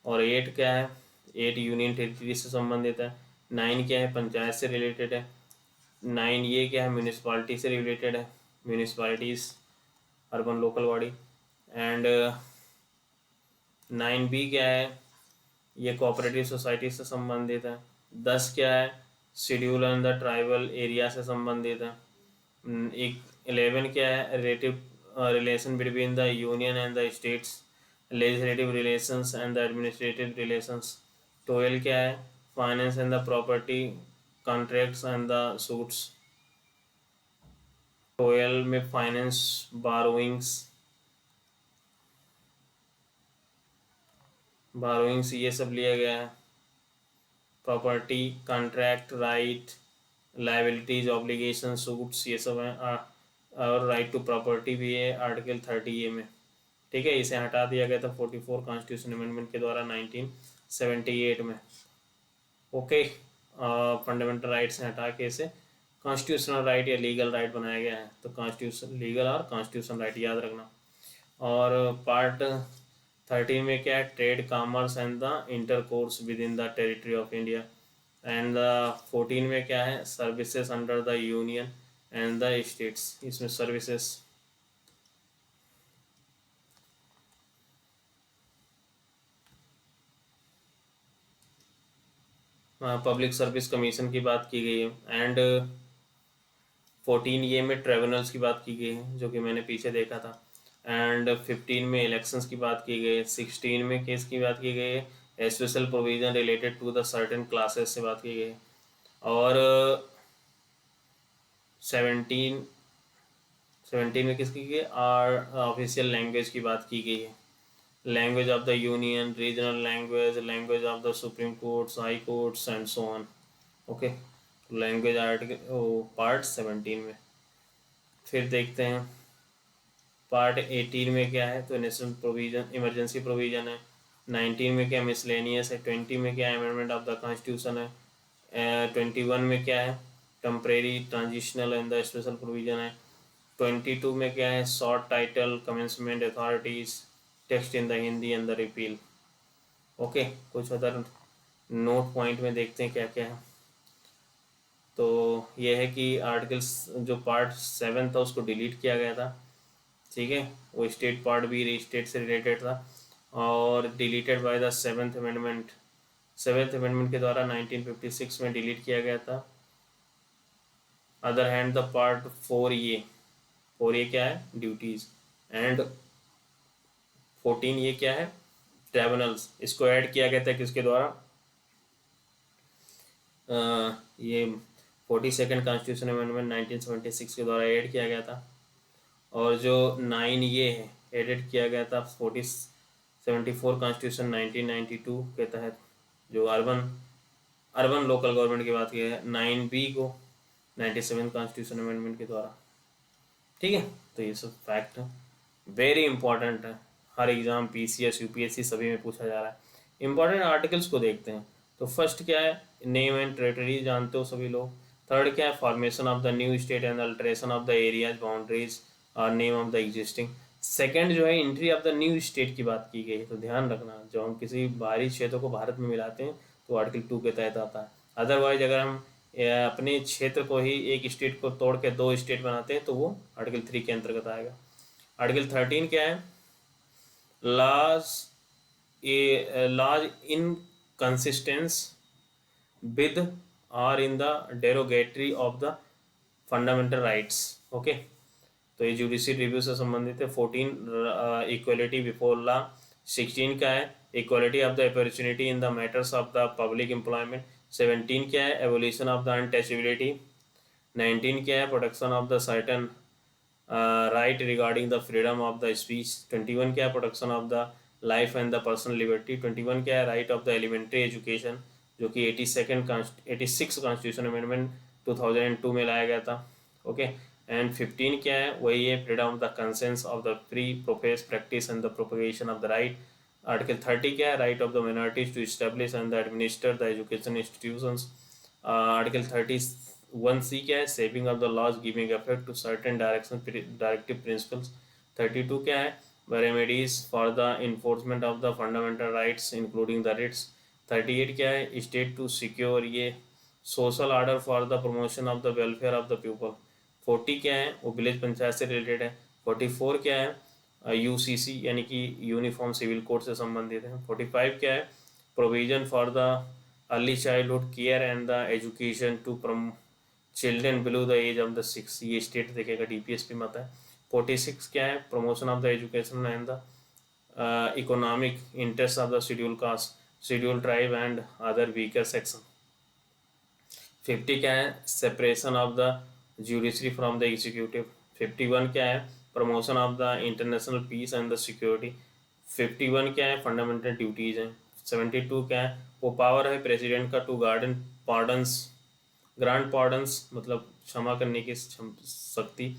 और 8 क्या है? 8 यूनियन टेरिटरी से संबंधित है। 9 क्या है? पंचायत से रिलेटेड है। 9 ये क्या है? म्यूनिसपालिटी से रिलेटेड है, municipalities, urban local body. And 9B क्या है? ये कोऑपरेटिव सोसाइटी से संबंधित है। 10 क्या है? Schedule and the tribal area से संबंधित है। एक 11 क्या है? Relative relation between the union and the states, legislative relations and the administrative relations. 12 क्या है? Finance and the property contracts and the suits. 12 में फाइनेंस, बारोइंग्स ये सब लिया गया है। Property, contract, right, liabilities, obligation, suits, ये सब हैं। और राइट टू प्रॉपर्टी भी है आर्टिकल 30A में। ठीक है, इसे हटा दिया गया था 44 कॉन्स्टिट्यूशन अमेंडमेंट के द्वारा 1978 में। ओके, फंडामेंटल राइट से हटा के इसे कॉन्स्टिट्यूशनल राइट या लीगल राइट बनाया गया है। तो कॉन्स्टिट्यूशन लीगल और कॉन्स्टिट्यूशन राइट याद रखना। और पार्ट 13 में क्या है? Trade, commerce and the intercourse with in the territory of India. And 14 में क्या है? Services under the union and the states. इसमें सर्विसेज, पब्लिक सर्विस कमीशन की बात की गई है। एंड 14 में ट्रिब्यूनल्स की बात की गई है, जो कि मैंने पीछे देखा था। एंड 15 में इलेक्शंस की बात की गई है। 16 में केस की बात की गई है, special provision related to the certain classes से बात की गई है। और 17 में किसकी गई? ऑफिशियल लैंग्वेज की बात की गई है। Language of the union, regional language, language of the supreme courts, high courts and so on. Okay, language article part 17 में। फिर देखते हैं पार्ट 18 में क्या है? तो नेशनल प्रोविजन, इमरजेंसी प्रोविजन है। 19 में क्या? मिसलेनियस है। 20 में क्या? अमेंडमेंट ऑफ द कॉन्स्टिट्यूशन है। 21 में क्या है? Temporary, transitional and the special provision है। 22 में क्या है? Short title, commencement authorities, text in the Hindi and the repeal. Okay, कुछ अदर नोट पॉइंट में देखते हैं क्या क्या है। तो ये है कि आर्टिकल्स, जो पार्ट 7 था उसको डिलीट किया गया था। ठीक है, वो स्टेट पार्ट भी स्टेट से रिलेटेड था और deleted by the 7th amendment. 7th amendment के द्वारा 1956 में डिलीट किया गया था। Other hand the part 4A क्या है? ड्यूटीज। एंड 14 ये क्या है? ट्रिब्यूनल्स। इसको ऐड किया गया था किसके द्वारा? ये 42nd कॉन्स्टिट्यूशन अमेंडमेंट 1976 के द्वारा ऐड किया गया था। और जो 9 ये है एडिट किया गया था 74 कॉन्स्टिट्यूशन 1992 के तहत, जो अर्बन लोकल गवर्नमेंट की बात की है। 9B को 97 कॉन्स्टिट्यूशन अमेंडमेंट के द्वारा। ठीक है, तो ये सब फैक्ट है, वेरी इंपॉर्टेंट है, हर एग्जाम PCS UPSC सभी में पूछा जा रहा है। इंपॉर्टेंट आर्टिकल्स को देखते हैं। तो फर्स्ट क्या है, नेम एंड टेरिटरी जानते हो सभी लोग। थर्ड क्या है, formation of the new state and alteration of the areas boundaries और name of the existing. Second जो है, entry of the new state की बात की गई है। तो ध्यान रखना, जब हम किसी बाहरी क्षेत्र को भारत में मिलाते हैं तो आर्टिकल 2 के तहत आता है। अदरवाइज अगर हम अपने क्षेत्र को ही एक स्टेट को तोड़ के 2 स्टेट बनाते हैं तो वो आर्टिकल 3 के अंतर्गत आएगा। आर्टिकल 13 क्या है, लॉज इन कंसिस्टेंस विद और in the derogatory of the fundamental rights. Okay, तो ये जुडिशियल रिव्यू से संबंधित है। 14 इक्वलिटी बिफोर लॉ। 16 क्या है, equality of the opportunity in the matters of the public employment. 17 क्या है, एवोल्यूशन ऑफ द अनटचेबिलिटी। 19 क्या है, protection of the certain right regarding the freedom of the speech. 21 क्या है, protection of the life and the personal liberty. 21 क्या है, right of the elementary education, जो कि 86 कॉन्स्टिट्यूशन अमेंडमेंट 2002 में लाया गया था। ओके, एंड 15 क्या है, वही है, freedom of the conscience of the free profess practice and the propagation of the right. Article 30 क्या है, right of the minorities to establish and the administer the education institutions. Article 31C क्या है, saving of the laws giving effect to certain directive principles. 32 क्या है, remedies for the enforcement of the fundamental rights including the writs. 38 क्या है, स्टेट टू सिक्योर ये social order for the promotion of the welfare of the people. 40 क्या है, वो विलेज पंचायत से रिलेटेड है। 44 क्या है, UCC यानी कि यूनिफॉर्म सिविल कोड से संबंधित है। 45 क्या है, provision for the early childhood care and the education to children below the age of the 6, ये स्टेट देखेगा, DPSP में आता है। 46 क्या है, promotion of the education and the economic interest of the schedule caste, schedule tribe and other weaker section. 50 क्या है, separation of the judiciary from the executive. 51 क्या है, promotion of the international peace and the security. 51 क्या है, फंडामेंटल ड्यूटीज हैं। 72 क्या है, वो पावर है प्रेसिडेंट का टू ग्रांट पार्डन्स मतलब क्षमा करने की शक्ति,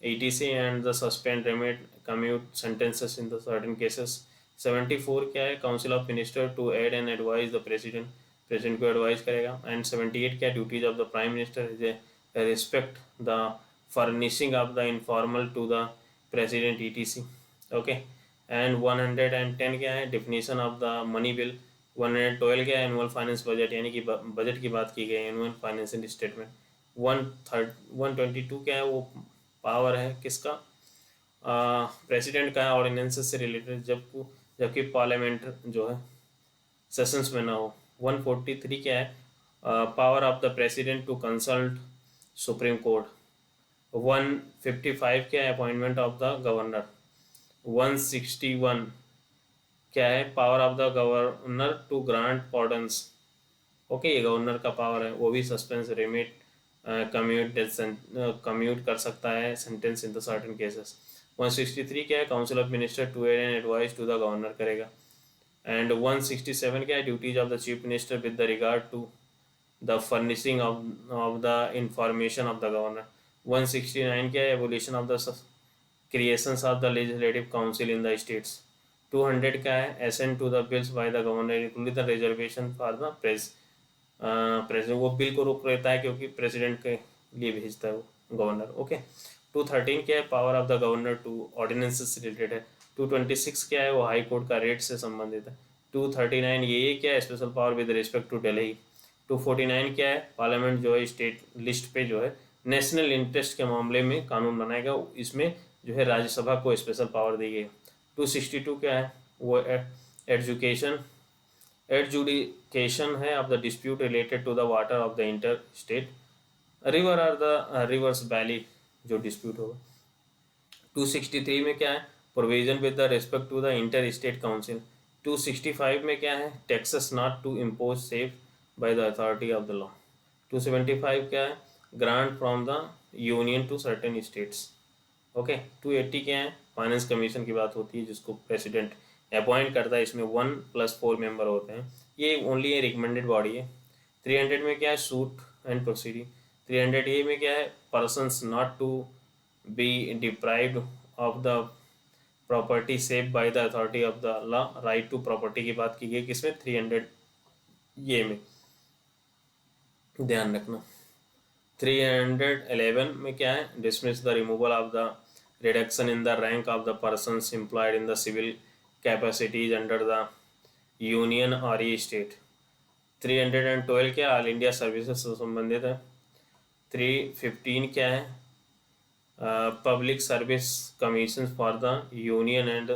ETC and the suspend remit commute sentences in the certain cases. 74 क्या है, council of minister to aid and advise the president को एडवाइज करेगा। एंड 78 क्या, duties of the prime minister is respect the furnishing of the informal to the president ETC। Okay, and 110 क्या है, definition of the money bill. 112 क्या है, एनुअल फाइनेंस बजट यानी कि बजट की बात की गई, एनुअल फाइनेंशियल स्टेटमेंट। 122 क्या है, वो पावर है किसका, प्रेसिडेंट का है, ऑर्डिनेंसेस से रिलेटेड, जबकि पार्लियामेंट जो है सेशंस में ना हो। 143 क्या है, power of the president to consult supreme court. 155 क्या है, अपॉइंटमेंट ऑफ द गवर्नर। 161 क्या है, power of the governor to grant pardons. Okay, ये गवर्नर का पावर है, वो भी सस्पेंस रेमिट कम्यूट कर सकता है sentence in the certain cases. 163 क्या है, council of minister to aid and advice to the governor करेगा। एंड 167 क्या है, duties of the chief minister with the regard to the furnishing of the information of the governor. 169 क्या है, evolution of the creations of the legislative council in the states. 200 क्या है, assent to the bills by the governor including the reservation for the president, वो बिल को रोक रहता है क्योंकि प्रेसिडेंट के लिए भेजता है वो गवर्नर। ओके, 213 क्या है, power of the governor to ordinances से रिलेटेड है। 226 क्या है, वो हाई कोर्ट का रेट से संबंधित है। 239 ये क्या है, special power with respect to Delhi. 249 क्या है, पार्लियामेंट जो है स्टेट लिस्ट पे जो है नेशनल इंटरेस्ट के मामले में कानून बनाएगा, इसमें जो है राज्यसभा को स्पेशल पावर दी गई। 262 क्या है, वो एडजुडिकेशन है of the dispute related to the water of the inter state river और द रिवर्स वैली जो डिस्प्यूट होगा। 263 में क्या है, provision with the respect to the inter state council. 265 में क्या है, taxes not to impose save by the authority of the law. 275 क्या है, grant from the union to certain states. Okay, 280 क्या है, फाइनेंस कमीशन की बात होती है जिसको प्रेसिडेंट अपॉइंट करता है, इसमें 1+4 मेंबर होते हैं, ये ओनली ए रिकमेंडेड बॉडी है। 300 में क्या है, सूट एंड प्रोसीडिंग। 300 ए में क्या है, persons not to be deprived of the property save by the authority of the law, right to property की बात की गई किसमें, 300 ये में, ध्यान रखना। 311 में क्या है, dismiss the removal of the reduction in the rank of the persons employed in the civil capacities under the union और ई स्टेट। 312 क्या, ऑल इंडिया सर्विसेज से संबंधित है। 315 क्या है, public service commission for the union and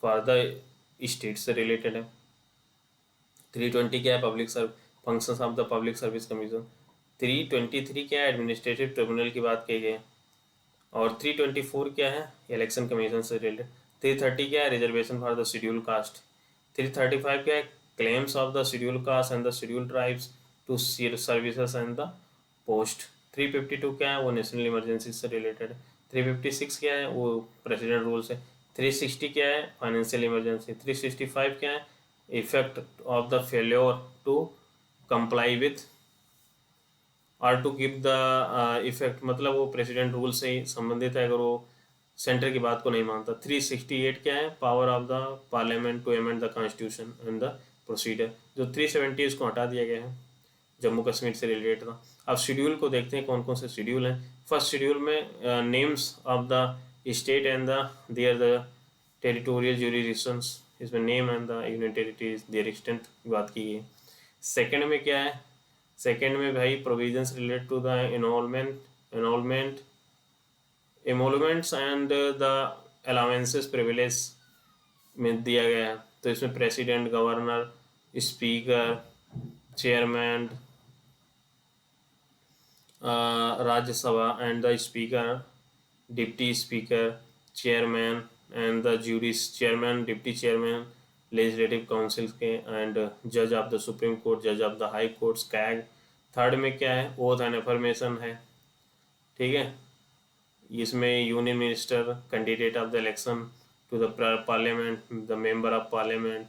for the state से रिलेटेड है। 320 क्या है, public functions of the public service commission. 323 क्या है, एडमिनिस्ट्रेटिव ट्रिब्यूनल की बात की गई है। और 324 क्या है, इलेक्शन कमीशन से रिलेटेड। 330 क्या है, reservation for the schedule caste. 335 क्या है, claims of the schedule caste and the schedule tribes to services and the post. 352 क्या है, वो नेशनल इमरजेंसी से रिलेटेड है। 356 क्या है, वो प्रेसिडेंट रूल्स है। 360 क्या है, फाइनेंशियल इमरजेंसी। 365 क्या है, effect of the failure to comply with और टू गिव द इफेक्ट, मतलब वो प्रेसिडेंट रूल से ही संबंधित है अगर वो सेंटर की बात को नहीं मानता। 368 क्या है, power of the parliament to amend the constitution and the procedure. जो 370 इसको हटा दिया गया है, जम्मू कश्मीर से रिलेटेड था। अब शेड्यूल को देखते हैं कौन कौन से शेड्यूल हैं। फर्स्ट शेड्यूल में names of the state and the their the territorial jurisdictions, इसमें name and the union territories their extent की बात की गई। सेकंड में क्या है, सेकंड में भाई provisions related to the enrolment emoluments and the allowances privilege में दिया गया है। तो इसमें president, governor, speaker, chairman Rajya Sabha and the speaker, deputy speaker, chairman and the juries, chairman, deputy chairman legislative council के एंड जज ऑफ द सुप्रीम कोर्ट, जज of the high court, CAG. Third में क्या है, ओथ एंड अफर्मेशन है, ठीक है। इसमें union minister, candidate of the election to the parliament, the member of parliament,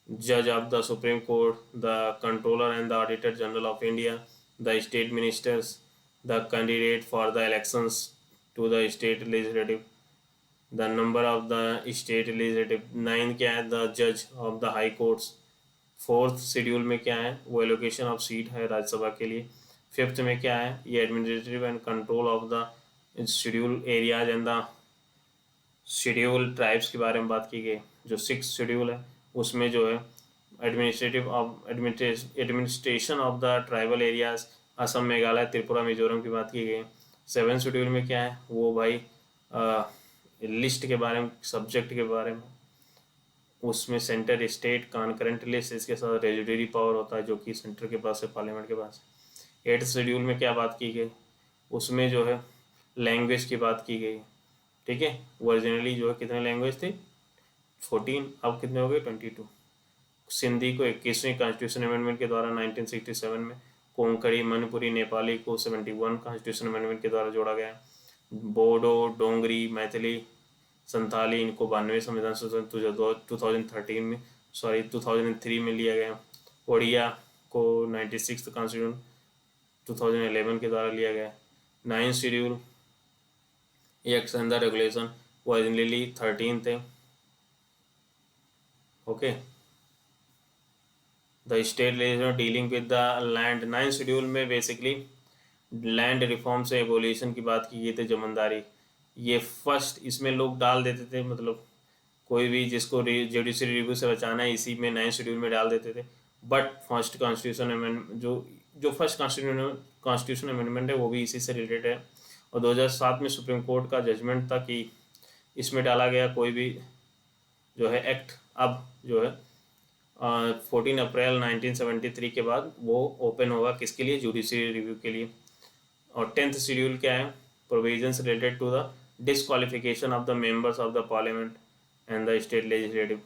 जज of the supreme court, the controller and the auditor general of India, the state ministers, the candidate for the elections to the state legislative, the number of the state legislative. 9 क्या है, द जज of the high courts. Fourth schedule में क्या है, वो एलोकेशन ऑफ सीट है राज्यसभा के लिए। फिफ्थ में क्या है, ये administrative and control of the schedule areas and the schedule tribes के बारे में बात की गई। जो 6 शेड्यूल है उसमें जो है administration of the tribal areas, Assam, Meghalaya, Tripura, Mizoram की बात की गई। 7 शेड्यूल में क्या है, वो भाई लिस्ट के बारे में, सब्जेक्ट के बारे में, उसमें सेंटर स्टेट कॉन्करेंट लिस्ट, इसके साथ रेजिडरी पावर होता है जो कि सेंटर के पास है, पार्लियामेंट के पास। 8th शेड्यूल में क्या बात की गई, उसमें जो है लैंग्वेज की बात की गई, ठीक है। ओरिजिनली जो है कितने लैंग्वेज थे, 14, अब कितने हो गए, 22। सिंधी को 21वीं कॉन्स्टिट्यूशन अमेंडमेंट के द्वारा 1967 में, कोंकणी, मणिपुरी, नेपाली को 71 कॉन्स्टिट्यूशन अमेंडमेंट के द्वारा जोड़ा गया। बोडो, डोंगरी, मैथिली, संथाली, इनको 92 संविधान संशोधन 2013 में 2003 में लिया गया। ओडिया को 96 कॉन्स्टिट्यूशन 2011 के द्वारा लिया गया। 9th schedule acts and the regulation originally 13 थे, okay. The state legislature dealing with the land, 9th schedule में बेसिकली लैंड रिफॉर्म से एबोलिशन की बात की गई थी, जमींदारी। ये फर्स्ट इसमें लोग डाल देते थे, मतलब कोई भी जिसको जुडिशरी रिव्यू से बचाना है इसी में 9th शेड्यूल में डाल देते थे। बट फर्स्ट कॉन्स्टिट्यूशन अमेंडमेंट जो फर्स्ट कॉन्स्टिट्यूशन अमेंडमेंट है वो भी इसी से रिलेटेड है। और 2007 में सुप्रीम कोर्ट का जजमेंट था कि इसमें डाला गया कोई भी जो है एक्ट अब जो है 14 अप्रैल 1973 के बाद वो ओपन होगा किसके लिए, जुडिशरी रिव्यू के लिए। और 10th शेड्यूल क्या है, provisions related to the disqualification of the members of the parliament and the state legislative,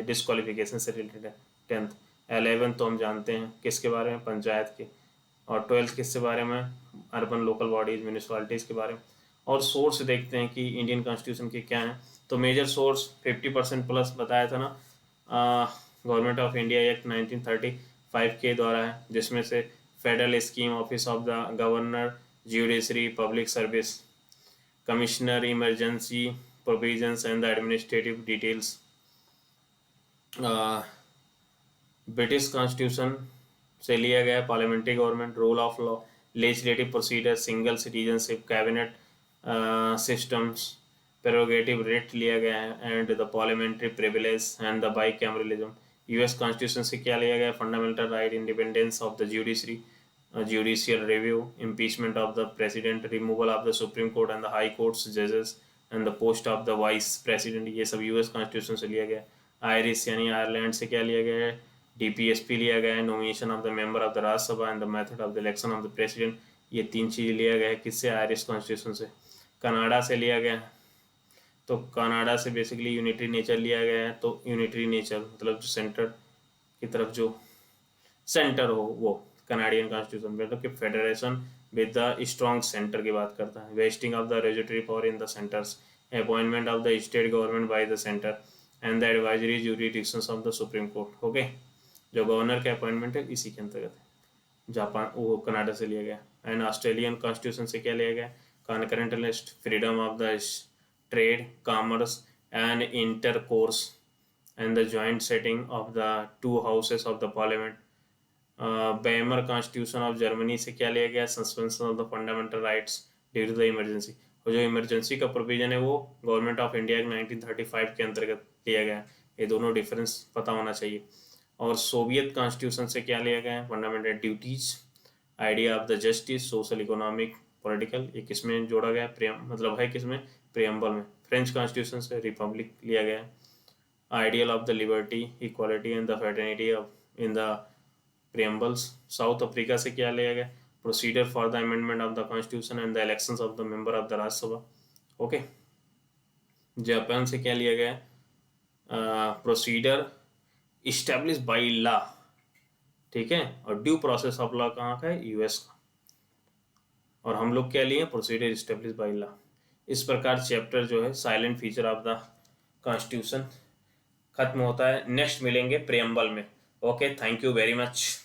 disqualification से रिलेटेड है 10th। 11 तो हम जानते हैं किसके बारे में, पंचायत के। और 12th किसके बारे में, अर्बन लोकल बॉडीज म्यूनिसपैलिटीज़ के बारे में। और सोर्स देखते हैं कि इंडियन कॉन्स्टिट्यूशन के क्या हैं। तो मेजर सोर्स 50% प्लस बताया था ना, गवर्नमेंट ऑफ इंडिया एक्ट 1935 के द्वारा है, जिसमें से federal scheme, office of the governor, judiciary, public service commissioner, emergency provisions and the administrative details. British constitution से लिया गया parliamentary government, rule of law, legislative procedure, single citizenship, cabinet systems, prerogative right लिया गया है, and the parliamentary privilege and the bicameralism. US constitution से क्या लिया गया, fundamental right, independence of the judiciary, judicial review, impeachment of the president, removal of the Supreme Court and the High Court's judges and the post of the vice president, ये सब यूएस कॉन्स्टिट्यूशन से लिया गया। आयरिश यानी आयरलैंड से क्या लिया गया है, डीपीएसपी लिया गया है, nomination of the member of the Rajya Sabha and the method of the election of the president, ये 3 चीज़ लिया गया है किससे, आयरिश कॉन्स्टिट्यूशन से। कनाडा से लिया गया है, तो कनाडा से बेसिकली यूनिटरी नेचर लिया गया है। तो यूनिटरी नेचर मतलब जो सेंटर की तरफ जो सेंटर हो वो कनाडियन कॉन्स्टिट्यूशन, मतलब कि federation with the strong centre की बात करता है। Vesting of the residuary power in the centres, appointment of the state government by the centre and the advisory jurisdictions of the supreme court. Okay, जो गवर्नर के अपॉइंटमेंट है इसी के अंतर्गत है। जापान वो कनाडा से लिया गया। एंड ऑस्ट्रेलियन कॉन्स्टिट्यूशन से क्या लिया गया, concurrent list, freedom of the trade, commerce and intercourse and the joint sitting of the 2 houses of the parliament. Weimar constitution of Germany से क्या लिया गया, suspension of the fundamental rights due to the emergency. और जो इमरजेंसी का प्रोविजन है वो गवर्नमेंट ऑफ इंडिया 1935 के अंतर्गत लिया गया है। ये दोनों डिफरेंस पता होना चाहिए। और सोवियत कॉन्स्टिट्यूशन से क्या लिया गया है, fundamental duties, idea of the justice, social, economic, political, ये किसमें जोड़ा गया, मतलब है किसमें, प्रियम्बल में। फ्रेंच कॉन्स्टिट्यूशन से रिपब्लिक लिया गया है, ideal of the liberty, equality and the fraternity of in the preambles. South Africa से क्या लिया गया, procedure for the amendment of the constitution and the elections of the member of the Rajya Sabha. Okay, Japan से क्या लिया गया, प्रोसीडर इस्टेब्लिश बाई लॉ, ठीक है। और ड्यू प्रोसेस ऑफ लॉ कहाँ का है, यूएस का। और हम लोग क्या लिए, प्रोसीडर इस्टेब्लिश बाई लॉ। इस प्रकार चैप्टर जो है silent feature of the constitution खत्म होता है। नेक्स्ट मिलेंगे प्रियम्बल में। Okay, thank you very much.